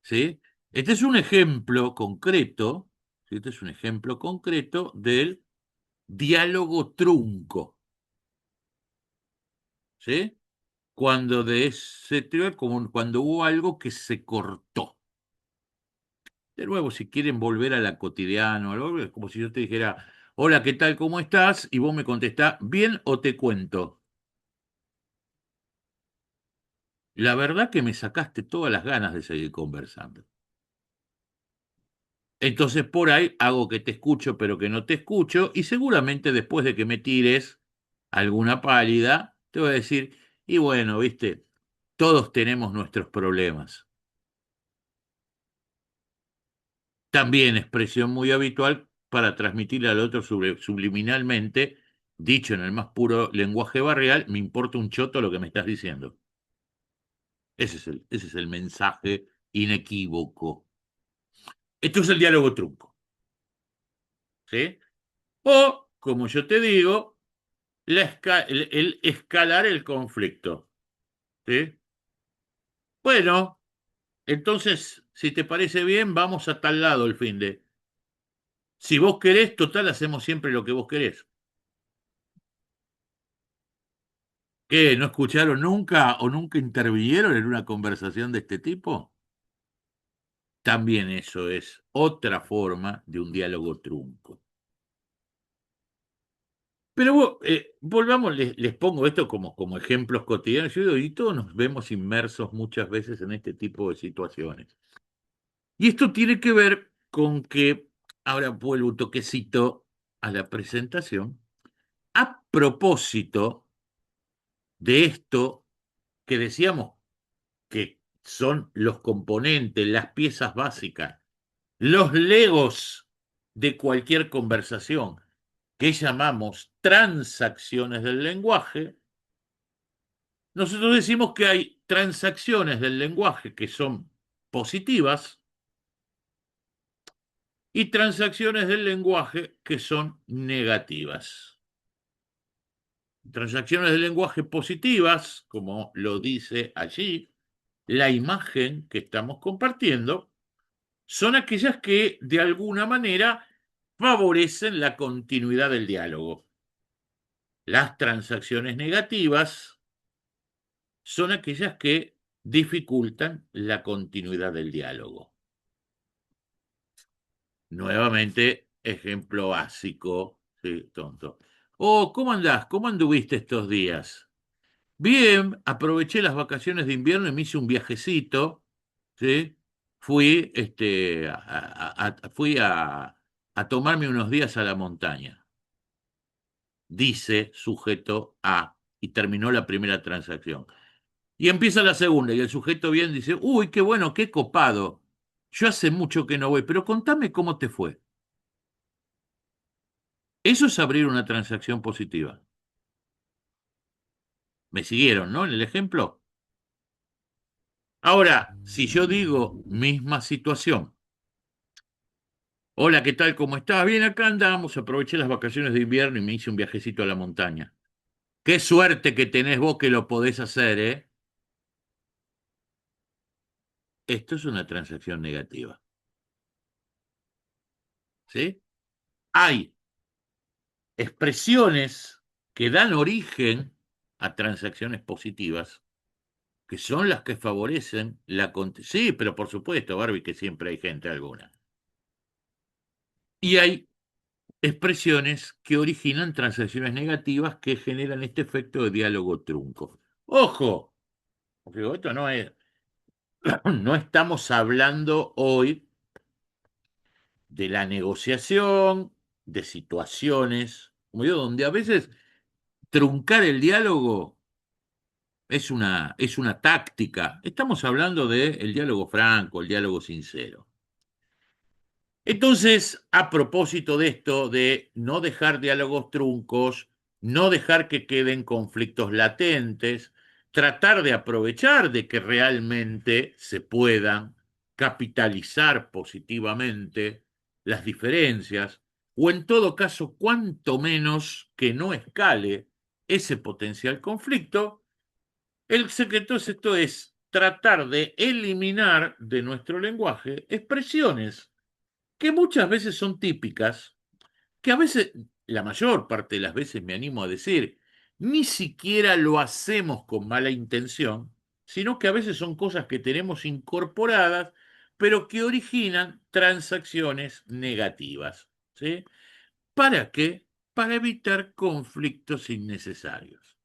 ¿sí? Este es un ejemplo concreto, ¿sí? Este es un ejemplo concreto del diálogo trunco, ¿sí? Cuando de ese como cuando hubo algo que se cortó. De nuevo, si quieren volver a la cotidiana, es como si yo te dijera, hola, ¿qué tal? ¿Cómo estás? Y vos me contestás, ¿bien o te cuento? La verdad que me sacaste todas las ganas de seguir conversando. Entonces por ahí hago que te escucho pero que no te escucho y seguramente después de que me tires alguna pálida, te voy a decir, y bueno, viste, todos tenemos nuestros problemas. También expresión muy habitual para transmitir al otro subliminalmente, dicho en el más puro lenguaje barrial, me importa un choto lo que me estás diciendo. Ese es el mensaje inequívoco. Esto es el diálogo trunco, ¿sí? O, como yo te digo, el escalar el conflicto. ¿sí? Bueno, entonces, si te parece bien, vamos a tal lado el fin de. Si vos querés, total, hacemos siempre lo que vos querés. ¿Qué? ¿No escucharon nunca o nunca intervinieron en una conversación de este tipo? También eso es otra forma de un diálogo trunco. Pero volvamos, les pongo esto como ejemplos cotidianos. Yo digo, y todos nos vemos inmersos muchas veces en este tipo de situaciones. Y esto tiene que ver con que, ahora vuelvo un toquecito a la presentación, a propósito de esto que decíamos que son los componentes, las piezas básicas, los legos de cualquier conversación, que llamamos transacciones del lenguaje. Nosotros decimos que hay transacciones del lenguaje que son positivas y transacciones del lenguaje que son negativas. Transacciones del lenguaje positivas, como lo dice allí, la imagen que estamos compartiendo, son aquellas que de alguna manera favorecen la continuidad del diálogo. Las transacciones negativas son aquellas que dificultan la continuidad del diálogo. Nuevamente, ejemplo básico, sí, tonto. Oh, ¿cómo andás? ¿Cómo anduviste estos días? Bien, aproveché las vacaciones de invierno y me hice un viajecito, ¿sí? Fui, fui a tomarme unos días a la montaña, dice sujeto A, y terminó la primera transacción. Y empieza la segunda, y el sujeto bien dice, uy, qué bueno, qué copado. Yo hace mucho que no voy, pero contame cómo te fue. Eso es abrir una transacción positiva. ¿Me siguieron, no? En el ejemplo. Ahora, si yo digo misma situación, hola, ¿qué tal? ¿Cómo estás? Bien, acá andamos, aproveché las vacaciones de invierno y me hice un viajecito a la montaña. Qué suerte que tenés vos que lo podés hacer, ¿eh? Esto es una transacción negativa, ¿sí? Hay expresiones que dan origen a transacciones positivas, que son las que favorecen la... Sí, pero por supuesto, Barbie, que siempre hay gente alguna. Y hay expresiones que originan transacciones negativas que generan este efecto de diálogo trunco. ¡Ojo! Porque esto no es... No estamos hablando hoy de la negociación, de situaciones, como digo, donde a veces truncar el diálogo es una táctica. Estamos hablando del diálogo franco, el diálogo sincero. Entonces, a propósito de esto, de no dejar diálogos truncos, no dejar que queden conflictos latentes, tratar de aprovechar de que realmente se puedan capitalizar positivamente las diferencias, o en todo caso, cuanto menos que no escale ese potencial conflicto, el secreto es esto es tratar de eliminar de nuestro lenguaje expresiones que muchas veces son típicas, que a veces, la mayor parte de las veces me animo a decir, ni siquiera lo hacemos con mala intención, sino que a veces son cosas que tenemos incorporadas, pero que originan transacciones negativas. ¿Sí? ¿Para qué? Para evitar conflictos innecesarios.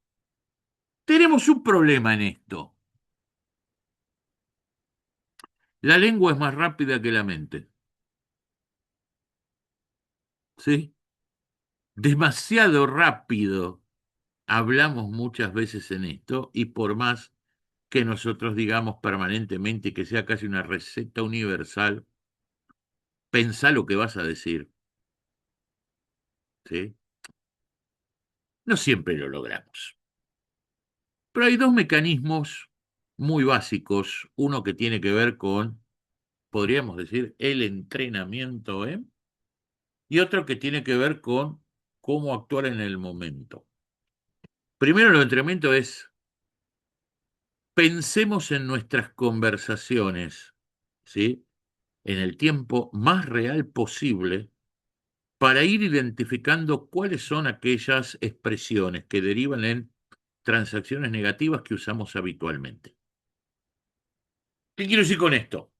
Tenemos un problema en esto. La lengua es más rápida que la mente. ¿Sí? Demasiado rápido hablamos muchas veces en esto y por más que nosotros digamos permanentemente que sea casi una receta universal, pensá lo que vas a decir, ¿sí? No siempre lo logramos. Pero hay dos mecanismos muy básicos, uno que tiene que ver con, podríamos decir, el entrenamiento, ¿eh? Y otro que tiene que ver con cómo actuar en el momento. Primero, el entrenamiento es pensemos en nuestras conversaciones, ¿sí? En el tiempo más real posible para ir identificando cuáles son aquellas expresiones que derivan en transacciones negativas que usamos habitualmente. ¿Qué quiero decir con esto?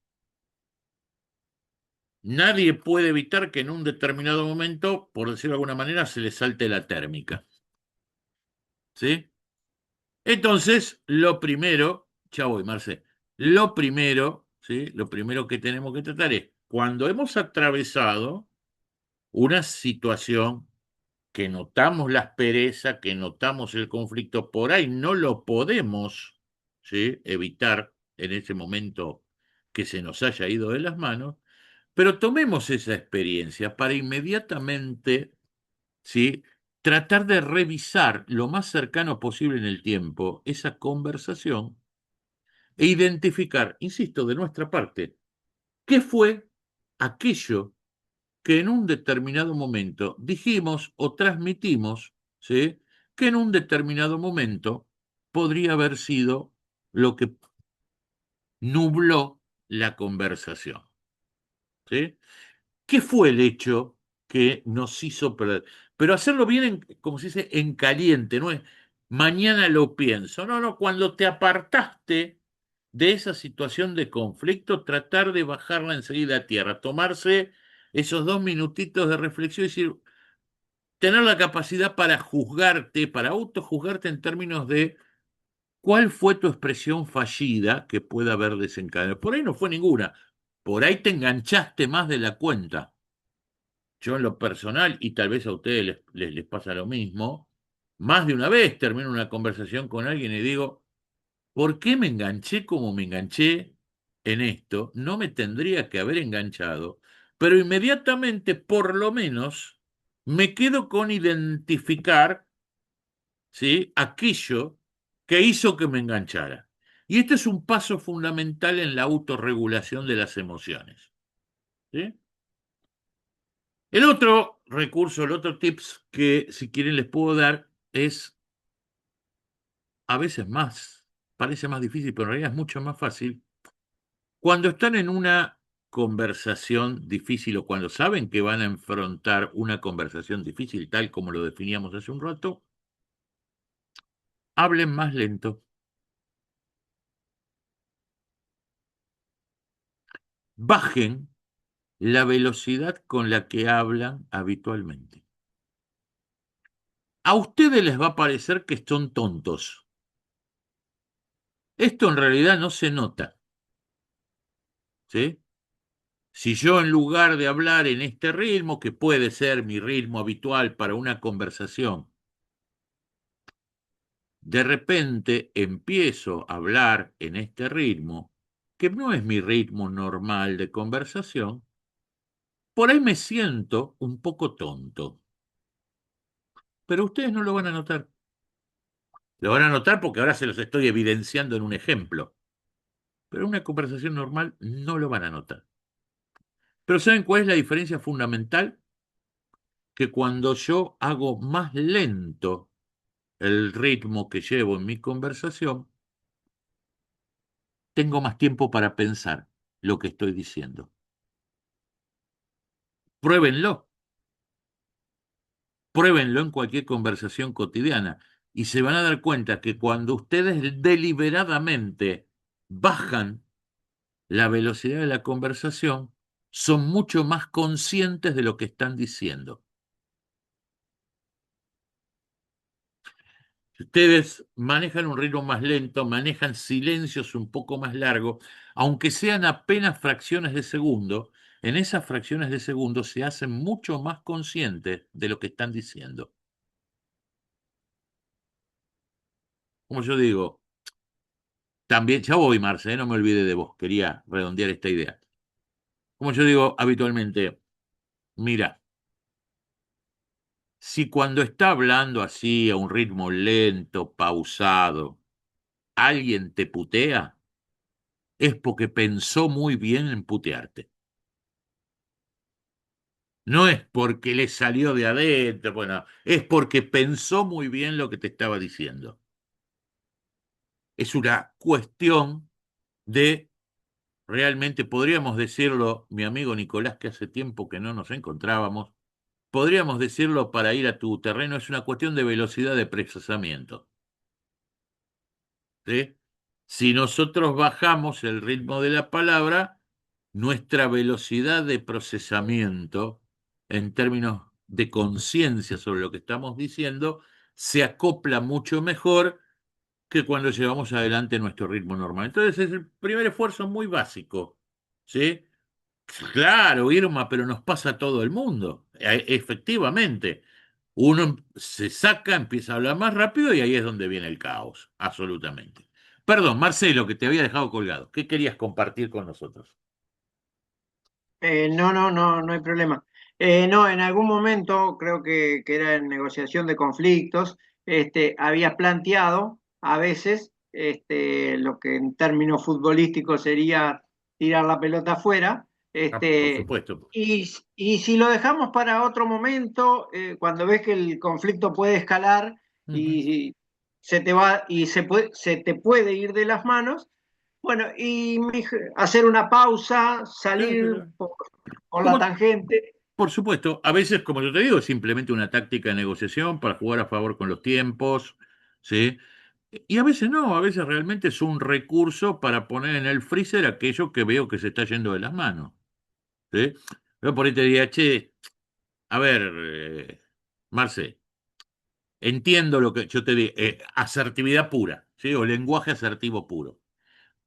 Nadie puede evitar que en un determinado momento, por decirlo de alguna manera, se le salte la térmica. ¿Sí? Entonces, lo primero, ya voy, Marce, lo primero, ¿sí? Lo primero que tenemos que tratar es, cuando hemos atravesado una situación que notamos la aspereza, que notamos el conflicto, por ahí no lo podemos, ¿sí? Evitar en ese momento que se nos haya ido de las manos, pero tomemos esa experiencia para inmediatamente, ¿sí? Tratar de revisar lo más cercano posible en el tiempo esa conversación e identificar, insisto, de nuestra parte, qué fue aquello que en un determinado momento dijimos o transmitimos, ¿sí? Que en un determinado momento podría haber sido lo que nubló la conversación, ¿sí? ¿Qué fue el hecho que nos hizo perder? Pero hacerlo bien, como se dice, en caliente, no es mañana lo pienso. No, no, cuando te apartaste de esa situación de conflicto, tratar de bajarla enseguida a tierra, tomarse esos 2 minutitos de reflexión y decir, tener la capacidad para juzgarte, para autojuzgarte en términos de cuál fue tu expresión fallida que pueda haber desencadenado. Por ahí no fue ninguna, por ahí te enganchaste más de la cuenta. Yo en lo personal, y tal vez a ustedes les pasa lo mismo, más de una vez termino una conversación con alguien y digo, ¿por qué me enganché como me enganché en esto? No me tendría que haber enganchado, pero inmediatamente, por lo menos, me quedo con identificar, ¿sí? Aquello que hizo que me enganchara. Y este es un paso fundamental en la autorregulación de las emociones. ¿Sí? El otro recurso, el otro tips que si quieren les puedo dar es a veces más, parece más difícil, pero en realidad es mucho más fácil. Cuando están en una conversación difícil o cuando saben que van a enfrentar una conversación difícil, tal como lo definíamos hace un rato, hablen más lento, bajen la velocidad con la que hablan habitualmente. A ustedes les va a parecer que son tontos. Esto en realidad no se nota, ¿sí? Si yo en lugar de hablar en este ritmo, que puede ser mi ritmo habitual para una conversación, de repente empiezo a hablar en este ritmo, que no es mi ritmo normal de conversación, por ahí me siento un poco tonto. Pero ustedes no lo van a notar. Lo van a notar porque ahora se los estoy evidenciando en un ejemplo. Pero en una conversación normal no lo van a notar. Pero ¿saben cuál es la diferencia fundamental? Que cuando yo hago más lento el ritmo que llevo en mi conversación, tengo más tiempo para pensar lo que estoy diciendo. Pruébenlo, pruébenlo en cualquier conversación cotidiana y se van a dar cuenta que cuando ustedes deliberadamente bajan la velocidad de la conversación, son mucho más conscientes de lo que están diciendo. Si ustedes manejan un ritmo más lento, manejan silencios un poco más largos, aunque sean apenas fracciones de segundo, en esas fracciones de segundo se hacen mucho más conscientes de lo que están diciendo. Como yo digo, también, ya voy, Marce, no me olvide de vos, quería redondear esta idea. Como yo digo habitualmente, mira, si cuando está hablando así a un ritmo lento, pausado, alguien te putea, es porque pensó muy bien en putearte. No es porque le salió de adentro, bueno, es porque pensó muy bien lo que te estaba diciendo. es una cuestión de, realmente podríamos decirlo, mi amigo Nicolás, que hace tiempo que no nos encontrábamos, podríamos decirlo para ir a tu terreno, es una cuestión de velocidad de procesamiento. ¿Sí? Si nosotros bajamos el ritmo de la palabra, nuestra velocidad de procesamiento en términos de conciencia sobre lo que estamos diciendo se acopla mucho mejor que cuando llevamos adelante nuestro ritmo normal. Entonces es el primer esfuerzo muy básico, ¿sí? Claro, Irma, pero nos pasa a todo el mundo. Efectivamente, uno se saca, empieza a hablar más rápido y ahí es donde viene el caos, absolutamente. Perdón, Marcelo, que te había dejado colgado. ¿Qué querías compartir con nosotros? No, no, no, no hay problema. No, en algún momento, creo que era en negociación de conflictos, habías planteado a veces lo que en términos futbolísticos sería tirar la pelota afuera. Ah, por este, supuesto. y si lo dejamos para otro momento, cuando ves que el conflicto puede escalar Ujú. y se te va y se te puede ir de las manos, bueno, hacer una pausa, Claro, salir claro. por la Como, tangente. por supuesto, a veces, como yo te digo, es simplemente una táctica de negociación para jugar a favor con los tiempos, ¿sí? Y a veces no, a veces realmente es un recurso para poner en el freezer aquello que veo que se está yendo de las manos, ¿sí? Yo por ahí te diría, che, a ver, Marce, entiendo lo que yo te digo, asertividad pura, ¿sí? O lenguaje asertivo puro.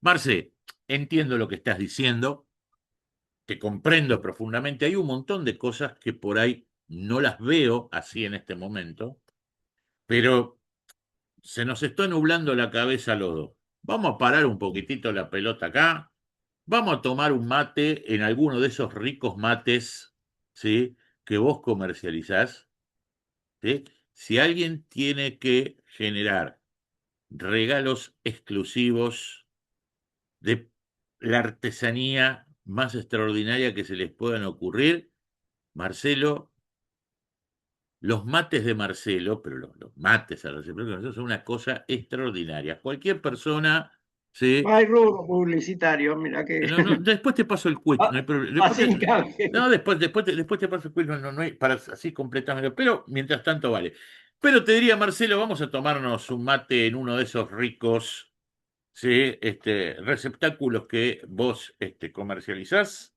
Marce, entiendo lo que estás diciendo, que comprendo profundamente. Hay un montón de cosas que por ahí no las veo así en este momento, pero se nos está nublando la cabeza a los dos. Vamos a parar un poquitito la pelota acá. Vamos a tomar un mate en alguno de esos ricos mates, ¿sí? Que vos comercializás, ¿sí? Si alguien tiene que generar regalos exclusivos de la artesanía más extraordinaria que se les puedan ocurrir, Marcelo, los mates de Marcelo, pero los mates a los de Marcelo son una cosa extraordinaria. Cualquier persona, ¿sí? Hay rubro publicitario, mira que No, no, después te paso el quiz, no hay problema. sin canje. No, después te paso el quiz, no, no, no hay, para así completamente, pero mientras tanto vale. Pero te diría, Marcelo, vamos a tomarnos un mate en uno de esos ricos, ¿sí? Receptáculos que vos comercializás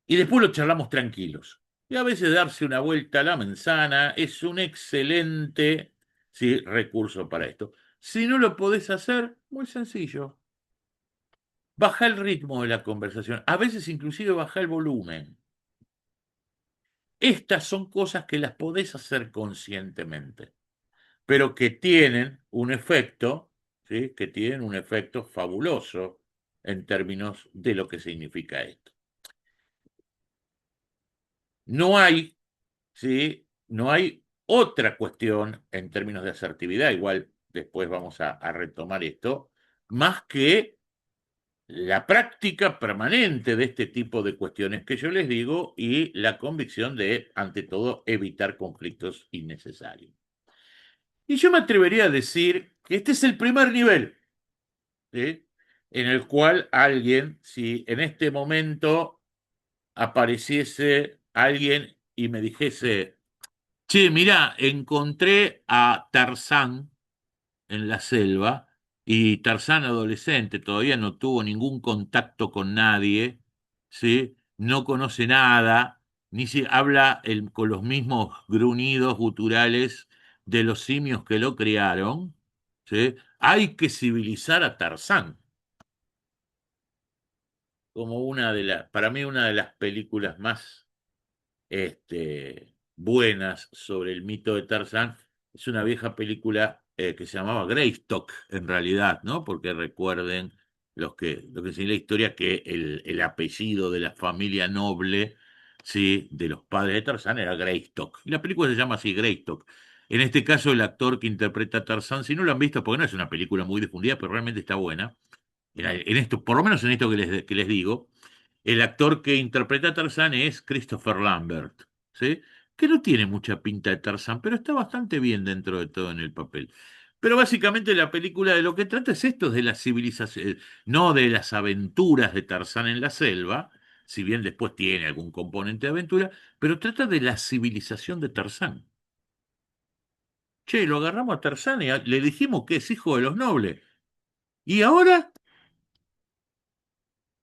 y después lo charlamos tranquilos. Y a veces darse una vuelta a la manzana es un excelente, ¿sí? Recurso para esto. Si no lo podés hacer, muy sencillo. Baja el ritmo de la conversación, a veces inclusive baja el volumen. Estas son cosas que las podés hacer conscientemente, pero que tienen un efecto, ¿sí? Que tienen un efecto fabuloso en términos de lo que significa esto. No hay, ¿sí? No hay otra cuestión en términos de asertividad, igual después vamos a retomar esto, más que la práctica permanente de este tipo de cuestiones que yo les digo y la convicción de, ante todo, evitar conflictos innecesarios. Y yo me atrevería a decir que este es el primer nivel, ¿sí? En el cual alguien, si en este momento apareciese alguien y me dijese, che, mirá, encontré a Tarzán en la selva y Tarzán adolescente todavía no tuvo ningún contacto con nadie, ¿sí? No conoce nada, ni si habla con los mismos gruñidos guturales de los simios que lo criaron, ¿sí? Hay que civilizar a Tarzán como una de las, para mí una de las películas más buenas sobre el mito de Tarzán. Es una vieja película que se llamaba Greystock, en realidad, ¿no? Porque recuerden lo que sigue la historia, que el apellido de la familia noble, ¿sí? De los padres de Tarzán era Greystock. Y la película se llama así, Greystock. En este caso, el actor que interpreta a Tarzán, si no lo han visto, porque no es una película muy difundida, pero realmente está buena, en esto, por lo menos en esto que les digo, el actor que interpreta a Tarzán es Christopher Lambert, ¿sí? Que no tiene mucha pinta de Tarzán, pero está bastante bien dentro de todo en el papel. Pero básicamente la película de lo que trata es esto, de la civilización, no de las aventuras de Tarzán en la selva, si bien después tiene algún componente de aventura, pero trata de la civilización de Tarzán. Che, lo agarramos a Tarzán y le dijimos que es hijo de los nobles. ¿Y ahora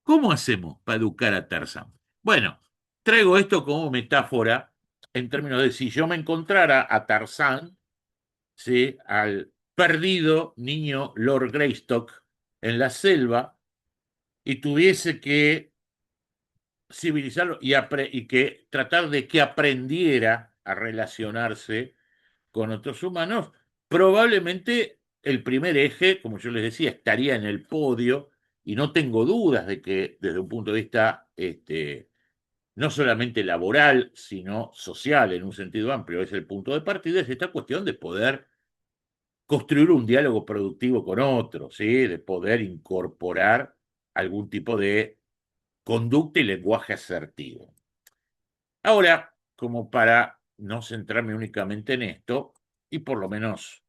cómo hacemos para educar a Tarzán? Bueno, traigo esto como metáfora en términos de si yo me encontrara a Tarzán, ¿sí? Al perdido niño Lord Greystock en la selva y tuviese que civilizarlo y que tratar de que aprendiera a relacionarse con otros humanos, probablemente el primer eje, como yo les decía, estaría en el podio y no tengo dudas de que desde un punto de vista no solamente laboral, sino social en un sentido amplio, es el punto de partida, es esta cuestión de poder construir un diálogo productivo con otros, ¿sí? De poder incorporar algún tipo de conducta y lenguaje asertivo. Ahora, como para no centrarme únicamente en esto, y por lo menos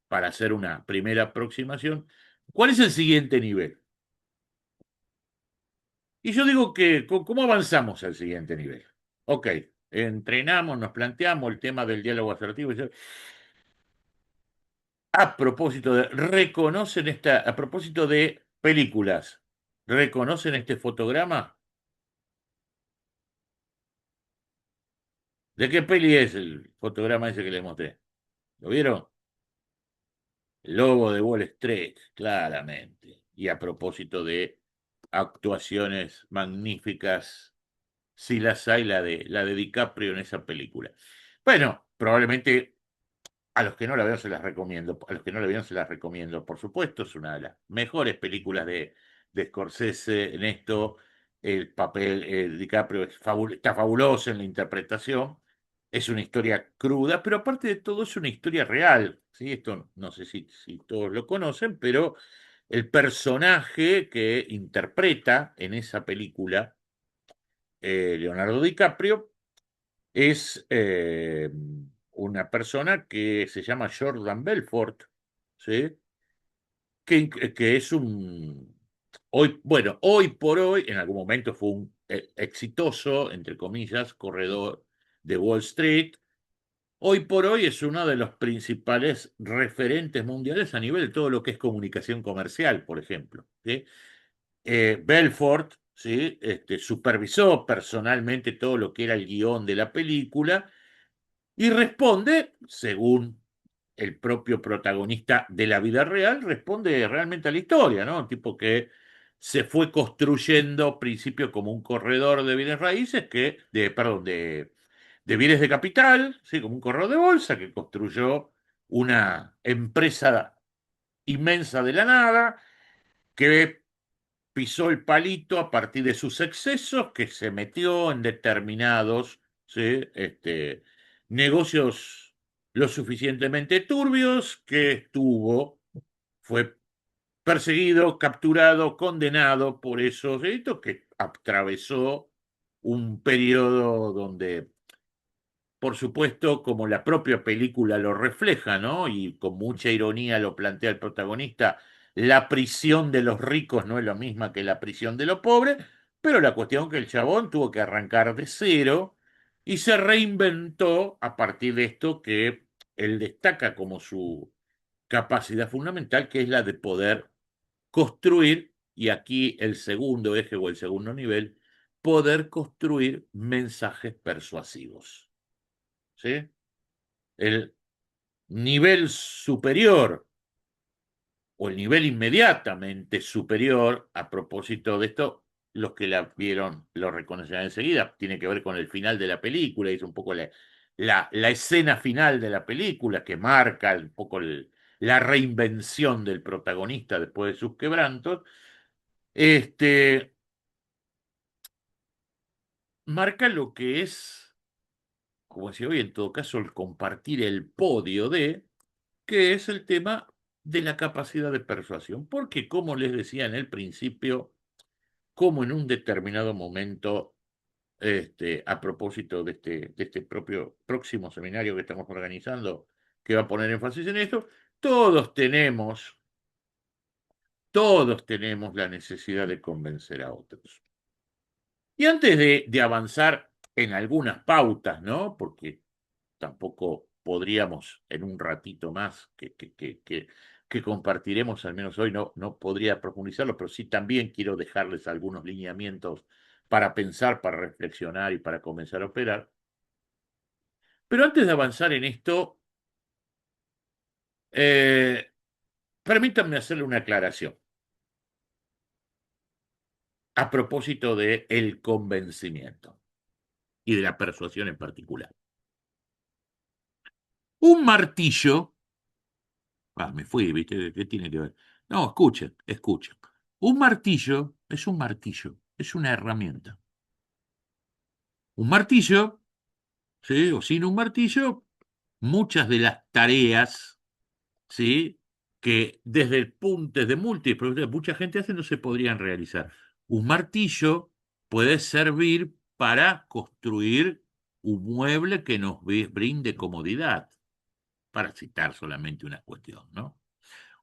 para hacer una primera aproximación, ¿cuál es el siguiente nivel? Y yo digo que, ¿cómo avanzamos al siguiente nivel? Ok, entrenamos, nos planteamos el tema del diálogo asertivo. A propósito de, a propósito de películas, ¿reconocen este fotograma? ¿De qué peli es el fotograma ese que les mostré? ¿Lo vieron? El Lobo de Wall Street, claramente. Y a propósito de actuaciones magníficas, si las hay, la de DiCaprio en esa película. Bueno, probablemente a los que no la vean se las recomiendo, a los que no la vean se las recomiendo, por supuesto, es una de las mejores películas de Scorsese en esto, el papel, DiCaprio está fabuloso en la interpretación, es una historia cruda, pero aparte de todo es una historia real, ¿sí? Esto no sé si todos lo conocen, pero el personaje que interpreta en esa película, Leonardo DiCaprio, es una persona que se llama Jordan Belfort, ¿sí? Que es un, hoy, bueno, hoy por hoy, en algún momento fue un exitoso, entre comillas, corredor de Wall Street. Hoy por hoy es uno de los principales referentes mundiales a nivel de todo lo que es comunicación comercial, por ejemplo, ¿sí? Belfort, ¿sí? Supervisó personalmente todo lo que era el guión de la película y responde, según el propio protagonista de la vida real, responde realmente a la historia, ¿no? Un tipo que se fue construyendo al principio como un corredor de bienes raíces, perdón, de bienes de capital, ¿sí? Como un corredor de bolsa, que construyó una empresa inmensa de la nada, que pisó el palito a partir de sus excesos, que se metió en determinados, ¿sí? Negocios lo suficientemente turbios, que fue perseguido, capturado, condenado por esos delitos, que atravesó un periodo donde, por supuesto, como la propia película lo refleja, ¿no? Y con mucha ironía lo plantea el protagonista, la prisión de los ricos no es lo misma que la prisión de los pobres, pero la cuestión es que el chabón tuvo que arrancar de cero y se reinventó a partir de esto que él destaca como su capacidad fundamental, que es la de poder construir, y aquí el segundo eje o el segundo nivel, poder construir mensajes persuasivos. ¿Sí? El nivel superior o el nivel inmediatamente superior, a propósito de esto, los que la vieron lo reconocerán enseguida, tiene que ver con el final de la película, es un poco la escena final de la película que marca un poco la reinvención del protagonista después de sus quebrantos, este, marca lo que es, como decía hoy, en todo caso, el compartir el podio que es el tema de la capacidad de persuasión. Porque, como les decía en el principio, como en un determinado momento, a propósito de este propio próximo seminario que estamos organizando, que va a poner énfasis en esto, todos tenemos, todos tenemos la necesidad de convencer a otros. Y antes de avanzar en algunas pautas, ¿no? Porque tampoco podríamos en un ratito más que compartiremos, al menos hoy no podría profundizarlo, pero sí también quiero dejarles algunos lineamientos para pensar, para reflexionar y para comenzar a operar. Pero antes de avanzar en esto, eh, permítanme hacerle una aclaración a propósito de el convencimiento y de la persuasión en particular. Un martillo, me fui, ¿viste? ¿Qué tiene que ver? No, escuchen, escuchen. Un martillo es un martillo, es una herramienta. Un martillo, ¿sí? O sin un martillo, muchas de las tareas, ¿sí? Que desde el punto, desde múltiples, mucha gente hace, no se podrían realizar. Un martillo puede servir para construir un mueble que nos brinde comodidad, para citar solamente una cuestión, ¿no?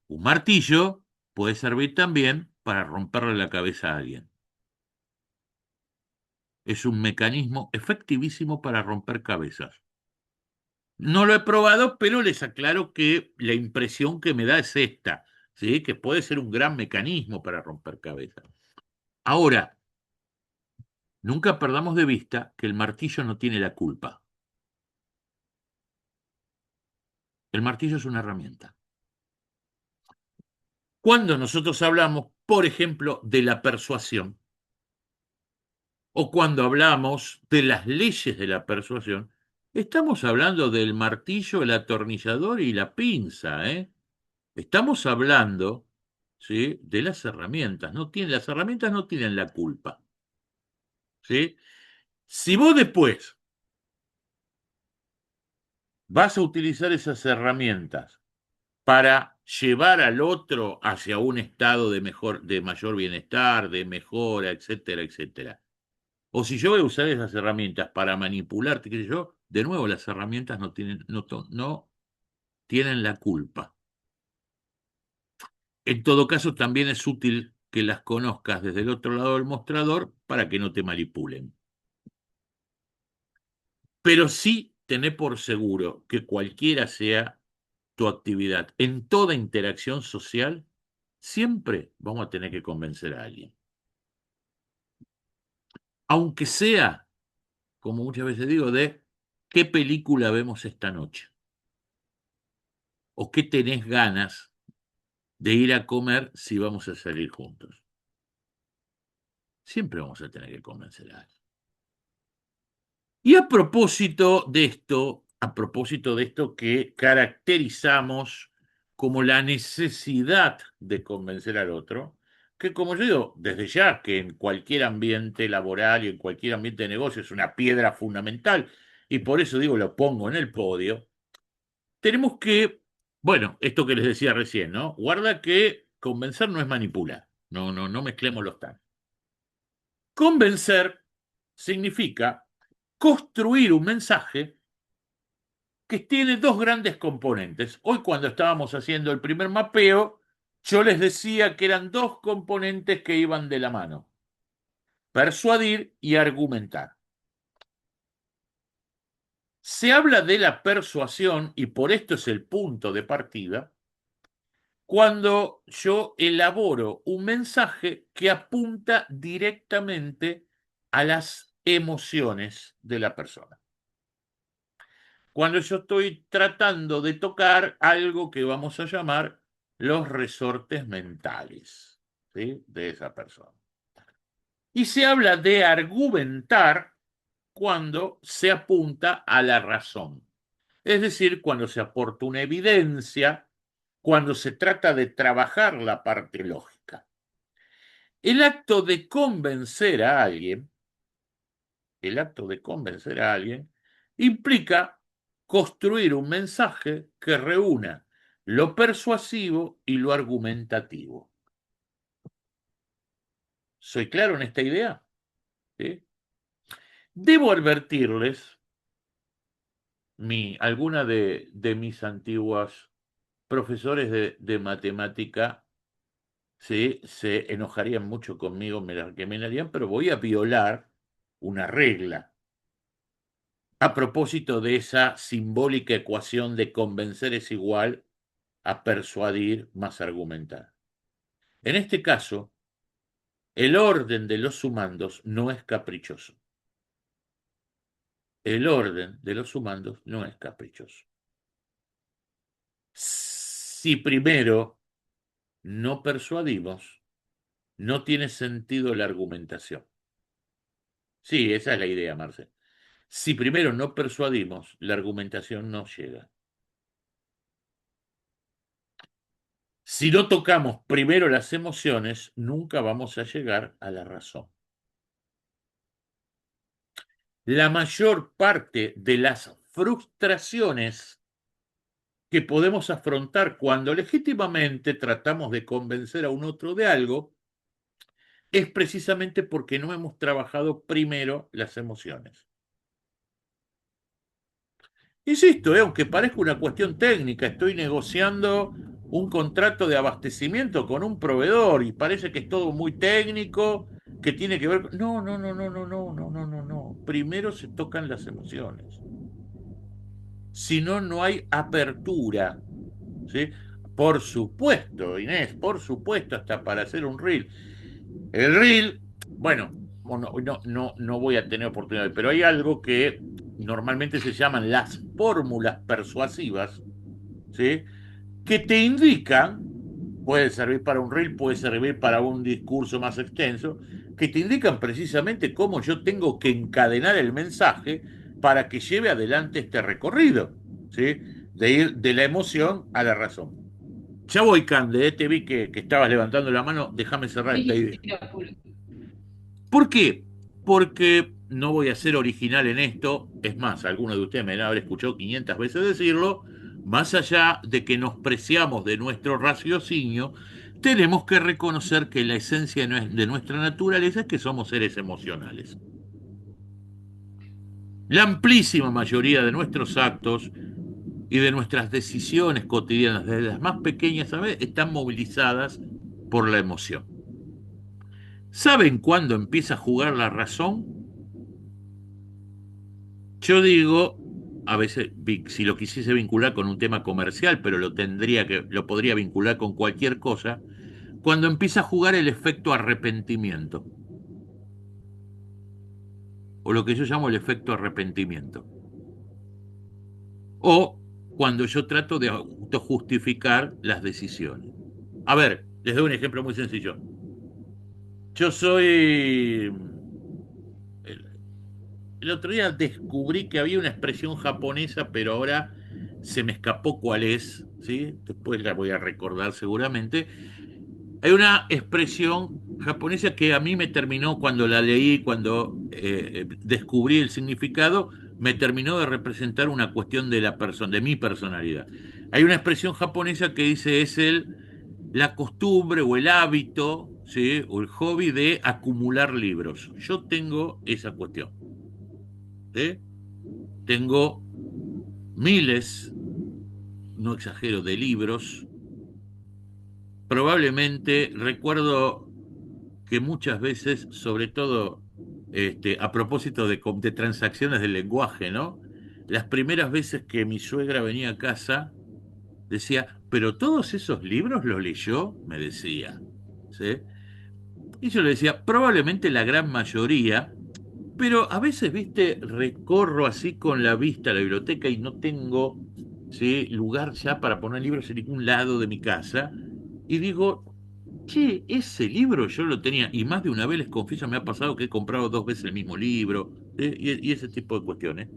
Un martillo puede servir también para romperle la cabeza a alguien. Es un mecanismo efectivísimo para romper cabezas. No lo he probado, pero les aclaro que la impresión que me da es esta, ¿sí? Que puede ser un gran mecanismo para romper cabezas. Ahora, nunca perdamos de vista que el martillo no tiene la culpa. El martillo es una herramienta. Cuando nosotros hablamos, por ejemplo, de la persuasión, o cuando hablamos de las leyes de la persuasión, estamos hablando del martillo, el atornillador y la pinza, ¿eh? Estamos hablando, ¿sí? De las herramientas. Las herramientas no tienen la culpa, ¿sí? Si vos después vas a utilizar esas herramientas para llevar al otro hacia un estado de mayor bienestar, de mejora, etcétera, etcétera. O si yo voy a usar esas herramientas para manipularte, qué sé yo, de nuevo las herramientas no tienen la culpa. En todo caso, también es útil que las conozcas desde el otro lado del mostrador para que no te manipulen. Pero sí tené por seguro que cualquiera sea tu actividad, en toda interacción social, siempre vamos a tener que convencer a alguien. Aunque sea, como muchas veces digo, de qué película vemos esta noche o qué tenés ganas de ir a comer si vamos a salir juntos. Siempre vamos a tener que convencer a alguien. Y a propósito de esto que caracterizamos como la necesidad de convencer al otro, que como yo digo, desde ya que en cualquier ambiente laboral y en cualquier ambiente de negocio es una piedra fundamental, y por eso digo, lo pongo en el podio, tenemos que, bueno, esto que les decía recién, ¿no? Guarda que convencer no es manipular, no mezclemos los tan. Convencer significa construir un mensaje que tiene dos grandes componentes. Hoy cuando estábamos haciendo el primer mapeo, yo les decía que eran dos componentes que iban de la mano: persuadir y argumentar. Se habla de la persuasión, y por esto es el punto de partida, cuando yo elaboro un mensaje que apunta directamente a las emociones de la persona. Cuando yo estoy tratando de tocar algo que vamos a llamar los resortes mentales, ¿sí? De esa persona. Y se habla de argumentar cuando se apunta a la razón, es decir, cuando se aporta una evidencia, cuando se trata de trabajar la parte lógica. El acto de convencer a alguien, el acto de convencer a alguien, implica construir un mensaje que reúna lo persuasivo y lo argumentativo. ¿Soy claro en esta idea? ¿Sí? Debo advertirles alguna de mis antiguas profesores de matemática, ¿sí? Se enojarían mucho conmigo, me la recriminarían, pero voy a violar una regla. A propósito de esa simbólica ecuación de convencer es igual a persuadir más argumentar. En este caso, el orden de los sumandos no es caprichoso. El orden de los sumandos no es caprichoso. Si primero no persuadimos, no tiene sentido la argumentación. Sí, esa es la idea, Marce. Si primero no persuadimos, la argumentación no llega. Si no tocamos primero las emociones, nunca vamos a llegar a la razón. La mayor parte de las frustraciones que podemos afrontar cuando legítimamente tratamos de convencer a un otro de algo es precisamente porque no hemos trabajado primero las emociones. Insisto, aunque parezca una cuestión técnica, estoy negociando un contrato de abastecimiento con un proveedor y parece que es todo muy técnico, que tiene que ver con... No, no, no, no, no, no, no, no, no, no. Primero se tocan las emociones. Si no, no hay apertura, ¿sí? Por supuesto, Inés, por supuesto, hasta para hacer un reel. El reel, bueno, no voy a tener oportunidad, pero hay algo que normalmente se llaman las fórmulas persuasivas, ¿sí? Que te indican, puede servir para un reel, puede servir para un discurso más extenso, que te indican precisamente cómo yo tengo que encadenar el mensaje para que lleve adelante este recorrido, ¿sí? De ir de la emoción a la razón. Ya voy, Cande, te vi que estabas levantando la mano, déjame cerrar esta idea. ¿Por qué? Porque no voy a ser original en esto, es más, algunos de ustedes me han escuchado 500 veces decirlo, más allá de que nos preciamos de nuestro raciocinio, tenemos que reconocer que la esencia de nuestra naturaleza es que somos seres emocionales. La amplísima mayoría de nuestros actos y de nuestras decisiones cotidianas, desde las más pequeñas a veces, están movilizadas por la emoción. ¿Saben cuándo empieza a jugar la razón? Yo digo, a veces, si lo quisiese vincular con un tema comercial, pero lo podría vincular con cualquier cosa, cuando empieza a jugar el efecto arrepentimiento, o lo que yo llamo el efecto arrepentimiento, o cuando yo trato de autojustificar las decisiones. A ver, les doy un ejemplo muy sencillo. Yo soy... El otro día descubrí que había una expresión japonesa, pero ahora se me escapó cuál es, ¿sí? Después la voy a recordar seguramente. Hay una expresión japonesa que a mí me terminó, cuando la leí, cuando descubrí el significado, me terminó de representar una cuestión de la persona, de mi personalidad. Hay una expresión japonesa que dice la costumbre o el hábito, ¿sí? O el hobby de acumular libros. Yo tengo esa cuestión, ¿sí? Tengo miles, no exagero, de libros. Probablemente recuerdo que muchas veces, sobre todo a propósito de transacciones del lenguaje, ¿no? Las primeras veces que mi suegra venía a casa, decía, pero todos esos libros los leyó, me decía, ¿sí? Y yo le decía, probablemente la gran mayoría, pero a veces, viste, recorro así con la vista a la biblioteca y no tengo, ¿sí? Lugar ya para poner libros en ningún lado de mi casa. Y digo, che, ese libro yo lo tenía, y más de una vez les confieso, me ha pasado que he comprado 2 veces el mismo libro, y ese tipo de cuestiones.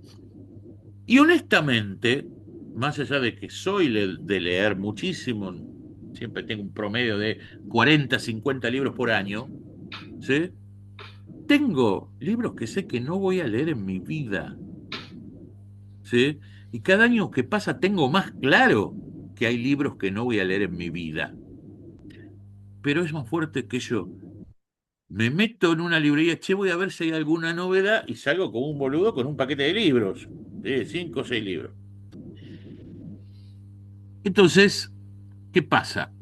Y honestamente, más allá de que soy de leer muchísimo, siempre tengo un promedio de 40 50 libros por año, ¿sí? Tengo libros que sé que no voy a leer en mi vida, ¿sí? Y cada año que pasa tengo más claro que hay libros que no voy a leer en mi vida. Pero es más fuerte que yo. Me meto en una librería, che, voy a ver si hay alguna novedad y salgo como un boludo con un paquete de libros. Sí, 5 o 6 libros. Entonces, ¿qué pasa?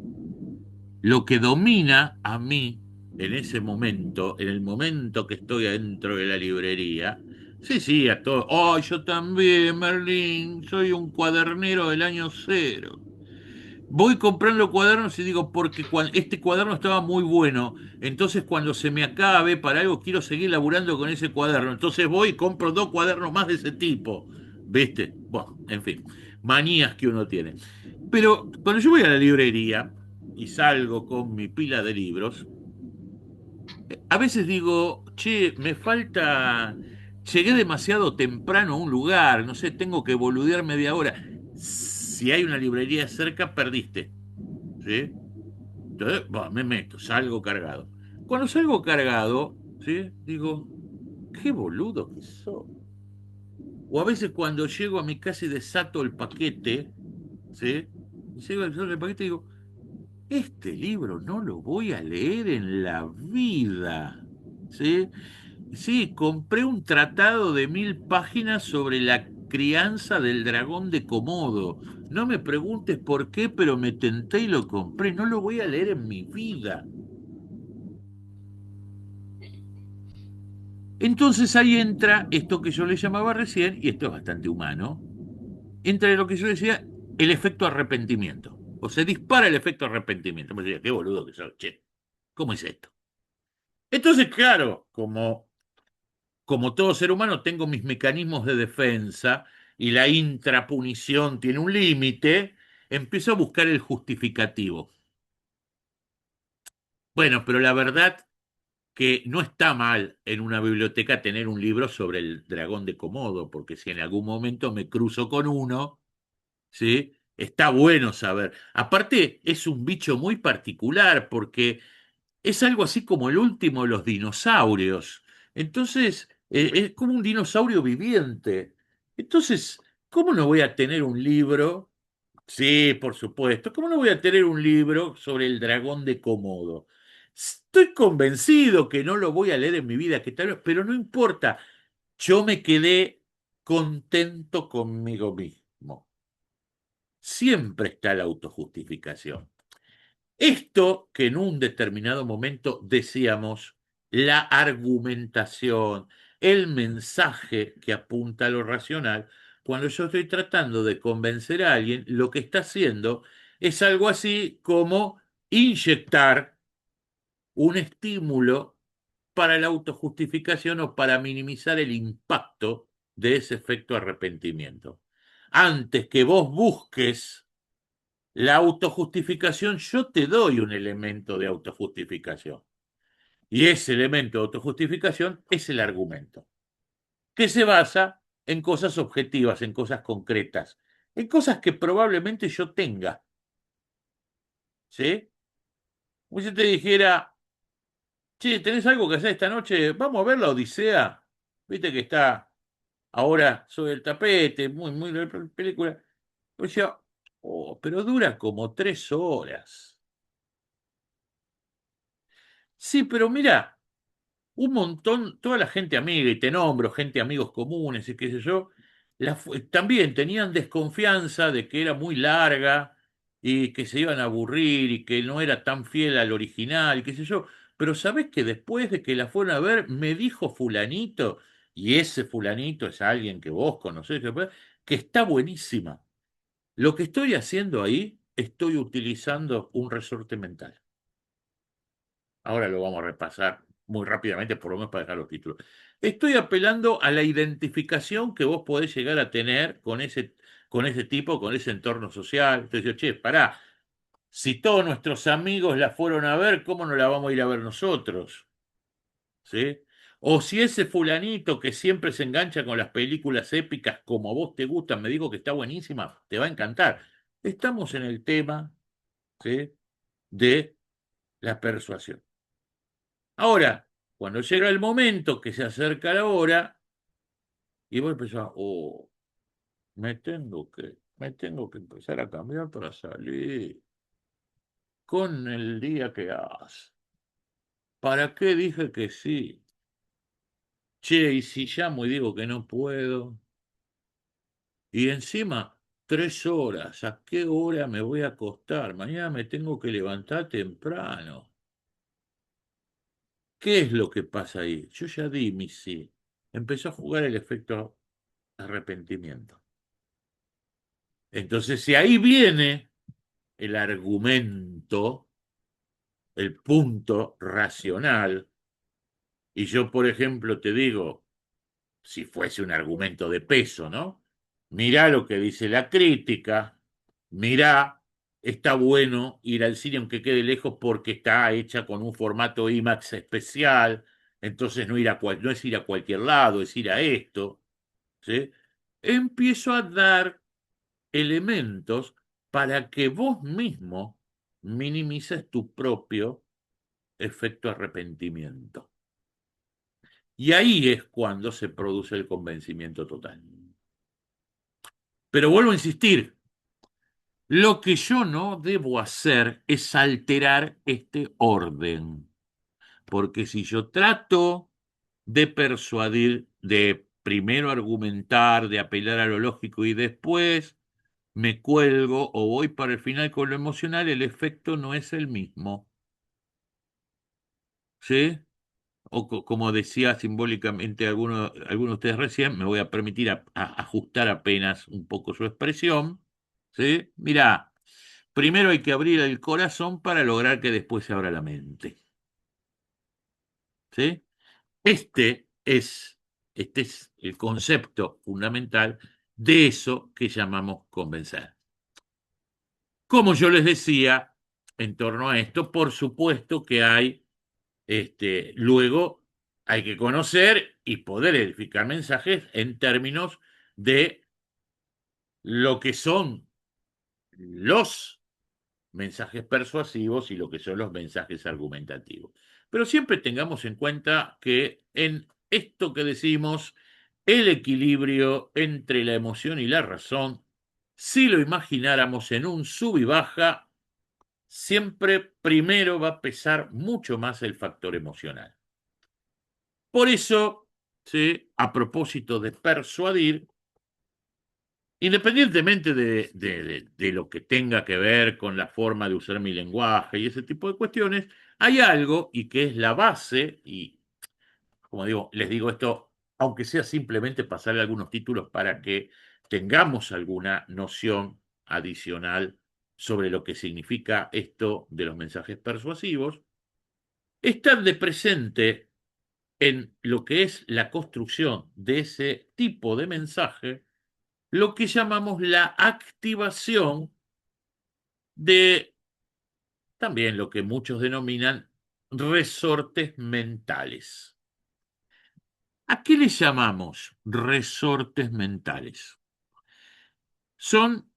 Lo que domina a mí en ese momento, en el momento que estoy adentro de la librería, sí, sí, a todo. Oh, yo también, Merlín, soy un cuadernero del año cero. Voy comprando cuadernos y digo, porque este cuaderno estaba muy bueno, entonces cuando se me acabe para algo quiero seguir laburando con ese cuaderno. Entonces voy y compro 2 cuadernos más de ese tipo. ¿Viste? Bueno, en fin, manías que uno tiene. Pero cuando yo voy a la librería y salgo con mi pila de libros, a veces digo, che, me falta, llegué demasiado temprano a un lugar, no sé, tengo que boludear media hora. Si hay una librería cerca, perdiste, ¿sí? Entonces, bah, me meto, salgo cargado. Cuando salgo cargado, ¿sí? Digo, qué boludo que soy. O a veces cuando llego a mi casa y desato el paquete, ¿sí? Y llego el paquete y digo, este libro no lo voy a leer en la vida. ¿Sí? Sí, compré un tratado de 1000 páginas sobre la crianza del dragón de Komodo. No me preguntes por qué, pero me tenté y lo compré. No lo voy a leer en mi vida. Entonces ahí entra esto que yo le llamaba recién, y esto es bastante humano, entra lo que yo decía, el efecto arrepentimiento. O se dispara el efecto arrepentimiento. Me decía, qué boludo que soy, che. ¿Cómo es esto? Entonces, claro, como todo ser humano, tengo mis mecanismos de defensa y la intrapunición tiene un límite, empiezo a buscar el justificativo. Bueno, pero la verdad que no está mal en una biblioteca tener un libro sobre el dragón de Komodo, porque si en algún momento me cruzo con uno, ¿sí? Está bueno saber. Aparte, es un bicho muy particular porque es algo así como el último de los dinosaurios. Entonces, es como un dinosaurio viviente. Entonces, ¿cómo no voy a tener un libro? Sí, por supuesto. ¿Cómo no voy a tener un libro sobre el dragón de Komodo? Estoy convencido que no lo voy a leer en mi vida, que tal vez, pero no importa. Yo me quedé contento conmigo mismo. Siempre está la autojustificación. Esto que en un determinado momento decíamos, la argumentación, el mensaje que apunta a lo racional, cuando yo estoy tratando de convencer a alguien, lo que está haciendo es algo así como inyectar un estímulo para la autojustificación o para minimizar el impacto de ese efecto arrepentimiento. Antes que vos busques la autojustificación, yo te doy un elemento de autojustificación. Y ese elemento de autojustificación es el argumento, que se basa en cosas objetivas, en cosas concretas, en cosas que probablemente yo tenga. ¿Sí? Como si te dijera, che, ¿tenés algo que hacer esta noche? Vamos a ver la Odisea. Viste que está ahora sobre el tapete, muy, muy la película. Yo decía, oh, pero dura como 3 horas. Sí, pero mira, un montón, toda la gente amiga, y te nombro, gente amigos comunes y qué sé yo, también tenían desconfianza de que era muy larga y que se iban a aburrir y que no era tan fiel al original y qué sé yo. Pero sabés que después de que la fueron a ver, me dijo fulanito, y ese fulanito es alguien que vos conocés, que está buenísima. Lo que estoy haciendo ahí, estoy utilizando un resorte mental. Ahora lo vamos a repasar muy rápidamente, por lo menos para dejar los títulos. Estoy apelando a la identificación que vos podés llegar a tener con ese tipo, con ese entorno social. Entonces, che, pará, si todos nuestros amigos la fueron a ver, ¿cómo no la vamos a ir a ver nosotros? ¿Sí? O si ese fulanito que siempre se engancha con las películas épicas como a vos te gustan, me dijo que está buenísima, te va a encantar. Estamos en el tema, ¿sí? De la persuasión. Ahora, cuando llega el momento que se acerca la hora, y vos empezás, oh, me tengo que empezar a cambiar para salir con el día que hace. ¿Para qué dije que sí? Che, y si llamo y digo que no puedo, Y encima, 3 horas, ¿a qué hora me voy a acostar? Mañana me tengo que levantar temprano. ¿Qué es lo que pasa ahí? Yo ya di mi sí. Empezó a jugar el efecto arrepentimiento. Entonces, si ahí viene el argumento, el punto racional, y yo, por ejemplo, te digo, si fuese un argumento de peso, ¿no? Mirá lo que dice la crítica, mirá, está bueno ir al cine aunque quede lejos porque está hecha con un formato IMAX especial, entonces no es ir a cualquier lado, es ir a esto, ¿sí? Empiezo a dar elementos para que vos mismo minimices tu propio efecto arrepentimiento. Y ahí es cuando se produce el convencimiento total. Pero vuelvo a insistir, lo que yo no debo hacer es alterar este orden, porque si yo trato de persuadir, de primero argumentar, de apelar a lo lógico y después me cuelgo o voy para el final con lo emocional, el efecto no es el mismo, ¿sí? O como decía simbólicamente alguno de ustedes recién, me voy a permitir ajustar apenas un poco su expresión, ¿sí? Mirá, primero hay que abrir el corazón para lograr que después se abra la mente, ¿sí? Este es, este es el concepto fundamental de eso que llamamos convencer. Como yo les decía, en torno a esto, por supuesto que hay, luego hay que conocer y poder edificar mensajes en términos de lo que son los mensajes persuasivos y lo que son los mensajes argumentativos. Pero siempre tengamos en cuenta que en esto que decimos, el equilibrio entre la emoción y la razón, si lo imagináramos en un sub y baja, siempre primero va a pesar mucho más el factor emocional. Por eso, ¿sí? A propósito de persuadir, independientemente de lo que tenga que ver con la forma de usar mi lenguaje y ese tipo de cuestiones, hay algo y que es la base, y como digo, les digo esto, aunque sea simplemente pasarle algunos títulos para que tengamos alguna noción adicional sobre lo que significa esto de los mensajes persuasivos, estar de presente en lo que es la construcción de ese tipo de mensaje, lo que llamamos la activación de también lo que muchos denominan resortes mentales. ¿A qué le llamamos resortes mentales? Son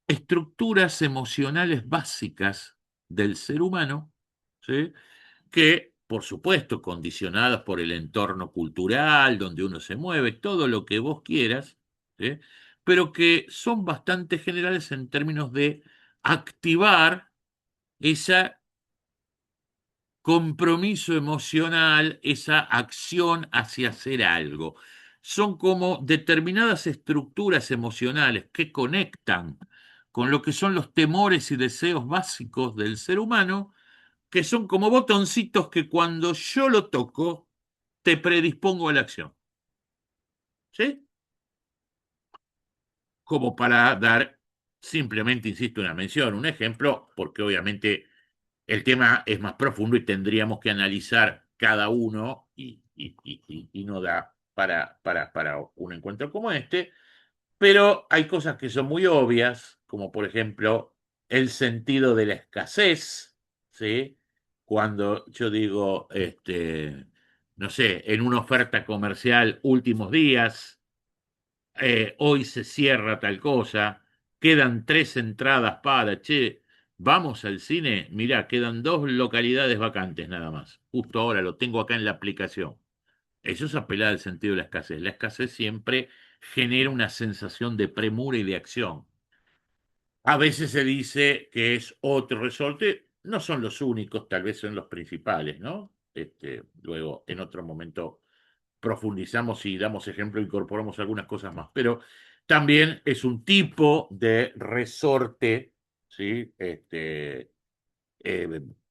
estructuras emocionales básicas del ser humano, ¿sí? Que, por supuesto, condicionadas por el entorno cultural donde uno se mueve, todo lo que vos quieras, ¿sí? Pero que son bastante generales en términos de activar ese compromiso emocional, esa acción hacia hacer algo. Son como determinadas estructuras emocionales que conectan con lo que son los temores y deseos básicos del ser humano, que son como botoncitos que cuando yo lo toco, te predispongo a la acción. ¿Sí? Como para dar simplemente, insisto, una mención, un ejemplo, porque obviamente el tema es más profundo y tendríamos que analizar cada uno y no da para un encuentro como este, pero hay cosas que son muy obvias, como por ejemplo el sentido de la escasez, ¿sí? Cuando yo digo, no sé, en una oferta comercial últimos días, hoy se cierra tal cosa, quedan 3 entradas para, che, vamos al cine, mirá, quedan 2 localidades vacantes nada más. Justo ahora lo tengo acá en la aplicación. Eso es apelar al sentido de la escasez. La escasez siempre genera una sensación de premura y de acción. A veces se dice que es otro resorte, no son los únicos, tal vez son los principales, ¿no? Luego, en otro momento profundizamos y damos ejemplo, incorporamos algunas cosas más. Pero también es un tipo de resorte, ¿sí? Eh,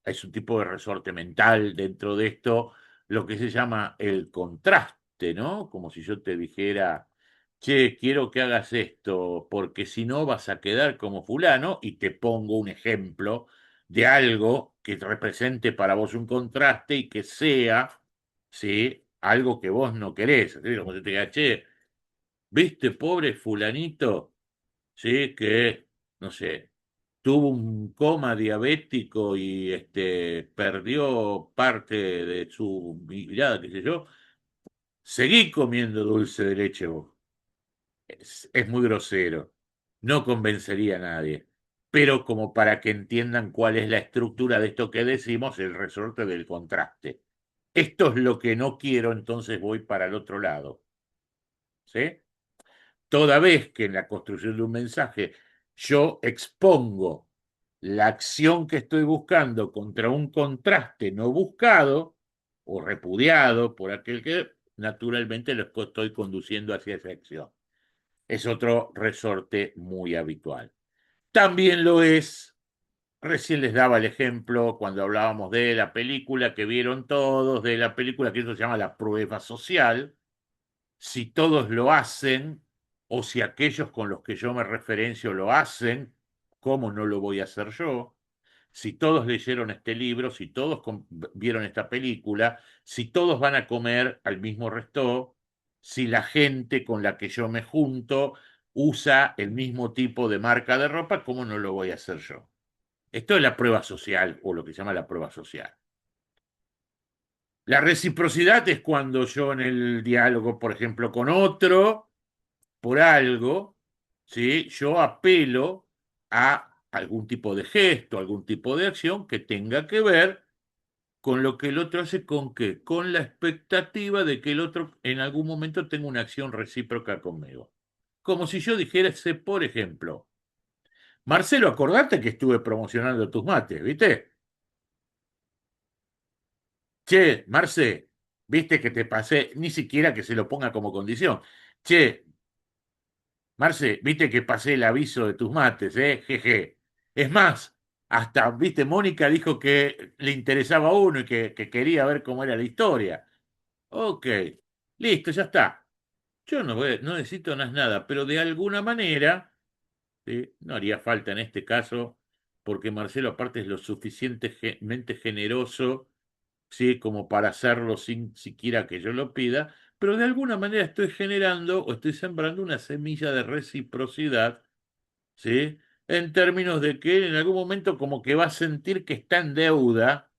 es un tipo de resorte mental dentro de esto, lo que se llama el contraste, ¿no? Como si yo te dijera, che, quiero que hagas esto, porque si no vas a quedar como fulano, y te pongo un ejemplo de algo que represente para vos un contraste y que sea, ¿sí? Algo que vos no querés. ¿Sí? Como si te diga, che, ¿viste, pobre fulanito? Sí, que, no sé, tuvo un coma diabético y perdió parte de su mirada, qué sé yo. Seguí comiendo dulce de leche vos. Es muy grosero. No convencería a nadie. Pero como para que entiendan cuál es la estructura de esto que decimos, el resorte del contraste. Esto es lo que no quiero, entonces voy para el otro lado. ¿Sí? Toda vez que en la construcción de un mensaje yo expongo la acción que estoy buscando contra un contraste no buscado o repudiado por aquel que naturalmente lo estoy conduciendo hacia esa acción. Es otro resorte muy habitual. También lo es, recién les daba el ejemplo cuando hablábamos de la película que vieron todos, de la película que eso se llama la prueba social, si todos lo hacen o si aquellos con los que yo me referencio lo hacen, ¿cómo no lo voy a hacer yo? Si todos leyeron este libro, si todos vieron esta película, si todos van a comer al mismo resto, si la gente con la que yo me junto usa el mismo tipo de marca de ropa, ¿cómo no lo voy a hacer yo? Esto es la prueba social o lo que se llama la prueba social. La reciprocidad es cuando yo en el diálogo, por ejemplo, con otro, por algo, ¿sí? Yo apelo a algún tipo de gesto, algún tipo de acción que tenga que ver con lo que el otro hace, ¿con qué? Con la expectativa de que el otro en algún momento tenga una acción recíproca conmigo. Como si yo dijese, por ejemplo, Marcelo, acordate que estuve promocionando tus mates, ¿viste? Che, Marce, viste que te pasé, ni siquiera que se lo ponga como condición. Che, Marce, viste que pasé el aviso de tus mates, ¿eh? Jeje. Es más, hasta, viste, Mónica dijo que le interesaba a uno y que quería ver cómo era la historia. Ok, listo, ya está. Yo no necesito nada, pero de alguna manera, ¿sí? No haría falta en este caso, porque Marcelo aparte es lo suficientemente generoso, ¿sí? Como para hacerlo sin siquiera que yo lo pida, pero de alguna manera estoy generando o estoy sembrando una semilla de reciprocidad, ¿sí? En términos de que en algún momento como que va a sentir que está en deuda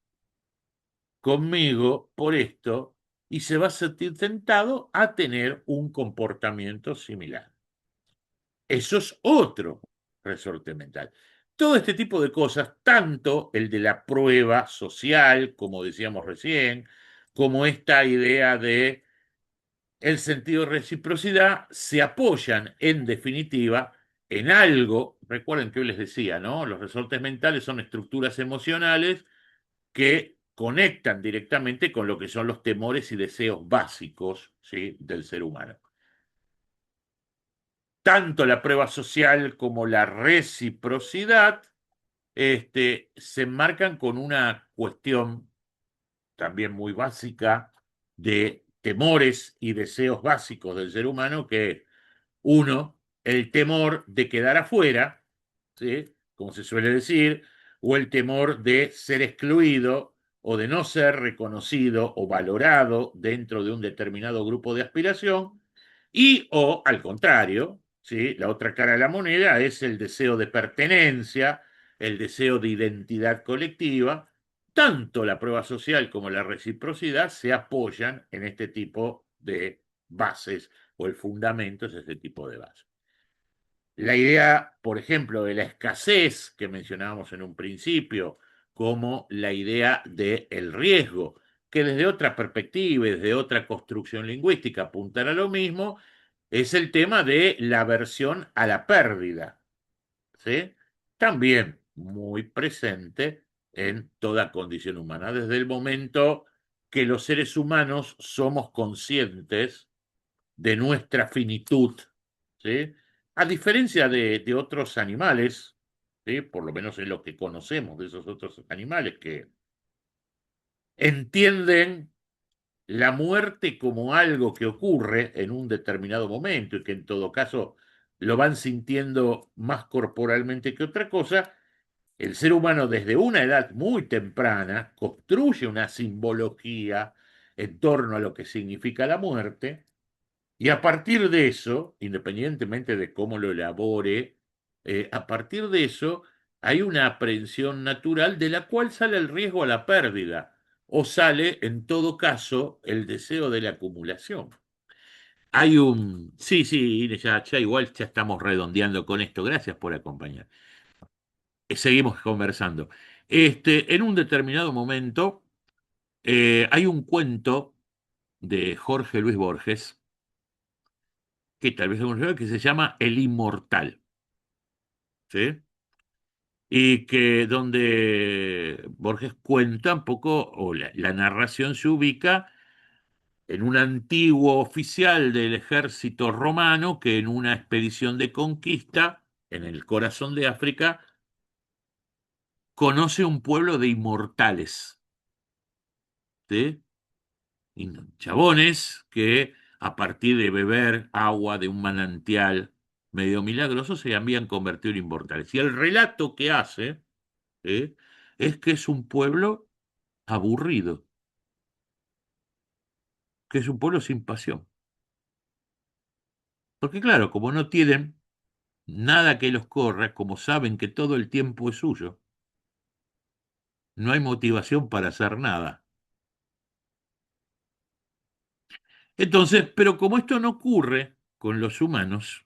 conmigo por esto y se va a sentir tentado a tener un comportamiento similar. Eso es otro resorte mental. Todo este tipo de cosas, tanto el de la prueba social, como decíamos recién, como esta idea de el sentido de reciprocidad, se apoyan en definitiva en algo. Recuerden que hoy les decía, ¿no? Los resortes mentales son estructuras emocionales que conectan directamente con lo que son los temores y deseos básicos, ¿sí? Del ser humano. Tanto la prueba social como la reciprocidad se enmarcan con una cuestión también muy básica de temores y deseos básicos del ser humano, que uno, el temor de quedar afuera, ¿sí? Como se suele decir, o el temor de ser excluido o de no ser reconocido o valorado dentro de un determinado grupo de aspiración, y o al contrario, ¿sí? La otra cara de la moneda es el deseo de pertenencia, el deseo de identidad colectiva. Tanto la prueba social como la reciprocidad se apoyan en este tipo de bases o el fundamento es ese tipo de bases. La idea, por ejemplo, de la escasez que mencionábamos en un principio, como la idea del riesgo, que desde otra perspectiva y desde otra construcción lingüística apuntan a lo mismo, es el tema de la aversión a la pérdida, ¿sí? También muy presente en toda condición humana, desde el momento que los seres humanos somos conscientes de nuestra finitud, ¿sí? A diferencia de otros animales, ¿sí? Por lo menos es lo que conocemos de esos otros animales, que entienden la muerte como algo que ocurre en un determinado momento y que en todo caso lo van sintiendo más corporalmente que otra cosa, el ser humano desde una edad muy temprana construye una simbología en torno a lo que significa la muerte y a partir de eso, independientemente de cómo lo elabore, a partir de eso hay una aprehensión natural de la cual sale el riesgo a la pérdida o sale, en todo caso, el deseo de la acumulación. Hay un... Sí, sí, Inés, ya igual ya estamos redondeando con esto. Gracias por acompañar. Seguimos conversando. En un determinado momento hay un cuento de Jorge Luis Borges, que tal vez algunos saben, que se llama El Inmortal, ¿sí? Y que donde Borges cuenta un poco, o la narración se ubica en un antiguo oficial del ejército romano que en una expedición de conquista en el corazón de África conoce un pueblo de inmortales, ¿sí? Y chabones que a partir de beber agua de un manantial medio milagroso se habían convertido en inmortales. Y el relato que hace, ¿sí?, es que es un pueblo aburrido, que es un pueblo sin pasión. Porque claro, como no tienen nada que los corra, como saben que todo el tiempo es suyo, no hay motivación para hacer nada. Entonces, pero como esto no ocurre con los humanos,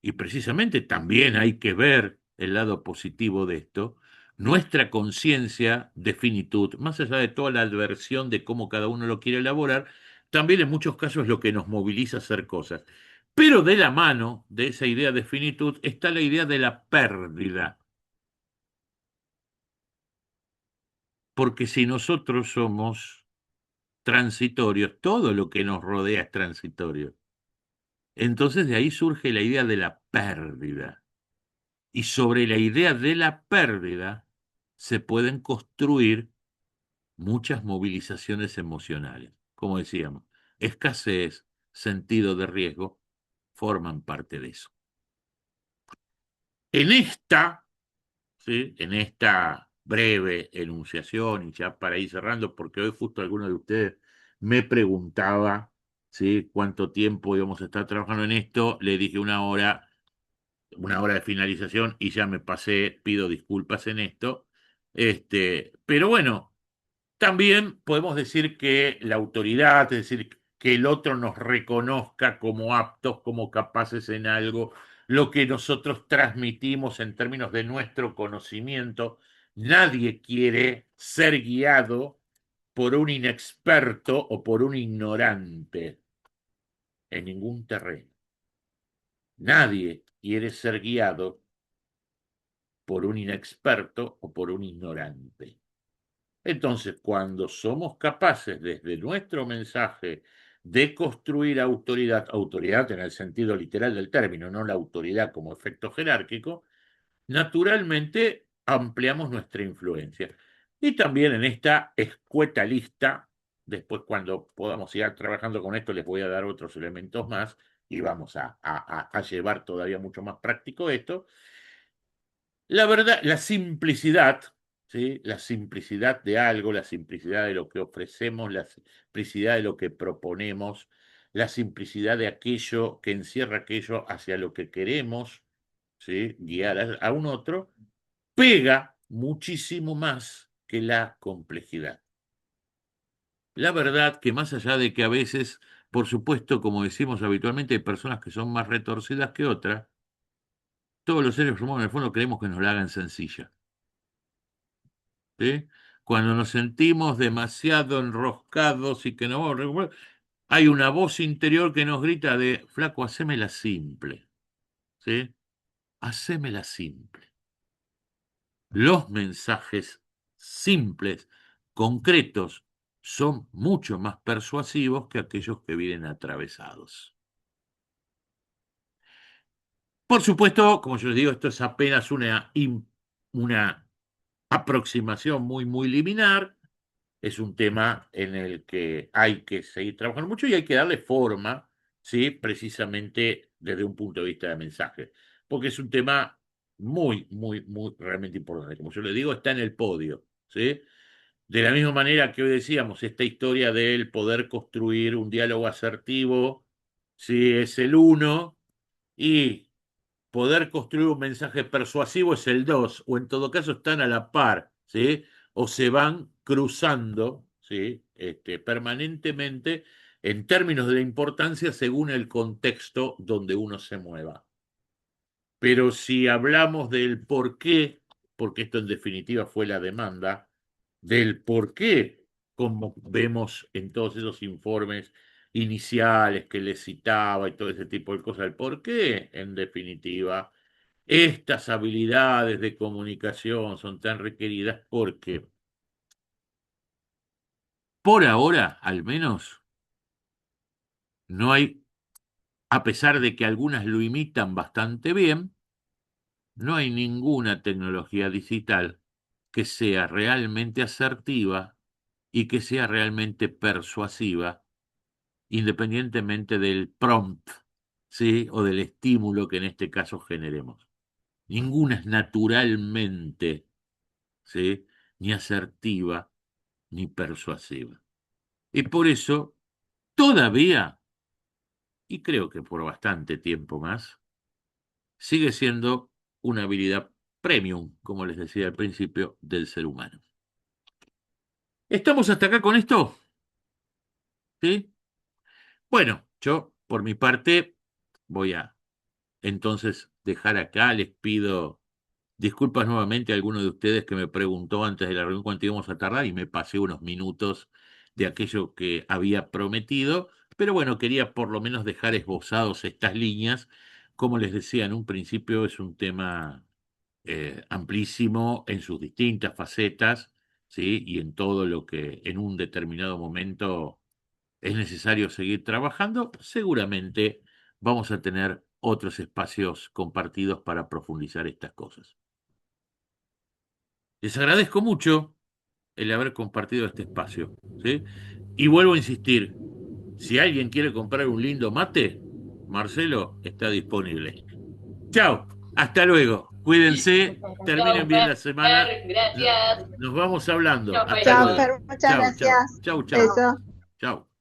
y precisamente también hay que ver el lado positivo de esto, nuestra conciencia de finitud, más allá de toda la adversión de cómo cada uno lo quiere elaborar, también en muchos casos es lo que nos moviliza a hacer cosas. Pero de la mano de esa idea de finitud está la idea de la pérdida. Porque si nosotros somos transitorios, todo lo que nos rodea es transitorio. Entonces de ahí surge la idea de la pérdida. Y sobre la idea de la pérdida se pueden construir muchas movilizaciones emocionales. Como decíamos, escasez, sentido de riesgo, forman parte de eso. En esta, ¿sí?, en esta breve enunciación, y ya para ir cerrando, porque hoy justo alguno de ustedes me preguntaba, ¿sí?, cuánto tiempo íbamos a estar trabajando en esto, le dije una hora de finalización y ya me pasé, pido disculpas en esto. Pero bueno, también podemos decir que la autoridad, es decir, que el otro nos reconozca como aptos, como capaces en algo, lo que nosotros transmitimos en términos de nuestro conocimiento. Nadie quiere ser guiado por un inexperto o por un ignorante en ningún terreno. Nadie quiere ser guiado por un inexperto o por un ignorante. Entonces, cuando somos capaces desde nuestro mensaje de construir autoridad, autoridad en el sentido literal del término, no la autoridad como efecto jerárquico, naturalmente ampliamos nuestra influencia. Y también en esta escueta lista, después cuando podamos seguir trabajando con esto, les voy a dar otros elementos más y vamos a llevar todavía mucho más práctico esto. La verdad, la simplicidad, ¿sí?, la simplicidad de algo, la simplicidad de lo que ofrecemos, la simplicidad de lo que proponemos, la simplicidad de aquello que encierra aquello hacia lo que queremos, ¿sí?, guiar a un otro, pega muchísimo más que la complejidad. La verdad que más allá de que a veces, por supuesto, como decimos habitualmente, hay personas que son más retorcidas que otras, todos los seres humanos en el fondo queremos que nos la hagan sencilla. ¿Sí? Cuando nos sentimos demasiado enroscados y que no vamos a recuperar, hay una voz interior que nos grita de, flaco, hacémela simple, ¿sí? Hacémela simple. Los mensajes simples, concretos, son mucho más persuasivos que aquellos que vienen atravesados. Por supuesto, como yo les digo, esto es apenas una aproximación muy, muy liminar. Es un tema en el que hay que seguir trabajando mucho y hay que darle forma, ¿sí? Precisamente desde un punto de vista de mensaje, porque es un tema muy, muy, muy realmente importante. Como yo le digo, está en el podio, ¿sí? De la misma manera que hoy decíamos, esta historia del poder construir un diálogo asertivo, ¿sí? Es el uno, y poder construir un mensaje persuasivo es el 2, o en todo caso están a la par, ¿sí? O se van cruzando, ¿sí? Permanentemente en términos de importancia según el contexto donde uno se mueva. Pero si hablamos del por qué, porque esto en definitiva fue la demanda, del por qué, como vemos en todos esos informes iniciales que les citaba y todo ese tipo de cosas, el por qué, en definitiva, estas habilidades de comunicación son tan requeridas, porque por ahora, al menos, no hay, a pesar de que algunas lo imitan bastante bien, no hay ninguna tecnología digital que sea realmente asertiva y que sea realmente persuasiva, independientemente del prompt, ¿sí? O del estímulo que en este caso generemos. Ninguna es naturalmente, ¿sí? Ni asertiva ni persuasiva. Y por eso, todavía, y creo que por bastante tiempo más, sigue siendo una habilidad premium, como les decía al principio, del ser humano. ¿Estamos hasta acá con esto? ¿Sí? Bueno, yo por mi parte voy a entonces dejar acá, les pido disculpas nuevamente a alguno de ustedes que me preguntó antes de la reunión cuánto íbamos a tardar y me pasé unos minutos de aquello que había prometido, pero bueno, quería por lo menos dejar esbozados estas líneas. Como les decía en un principio, es un tema amplísimo en sus distintas facetas, ¿sí? Y en todo lo que en un determinado momento es necesario seguir trabajando. Seguramente vamos a tener otros espacios compartidos para profundizar estas cosas. Les agradezco mucho el haber compartido este espacio, ¿sí? Y vuelvo a insistir, si alguien quiere comprar un lindo mate, Marcelo está disponible. Chao, hasta luego. Cuídense, Chao, terminen bien la semana. Fer, gracias. Nos vamos hablando. Chao, Hasta Feli. Chao, luego. Fer, muchas Chao, chao, gracias. chao, chao, Beso. chao.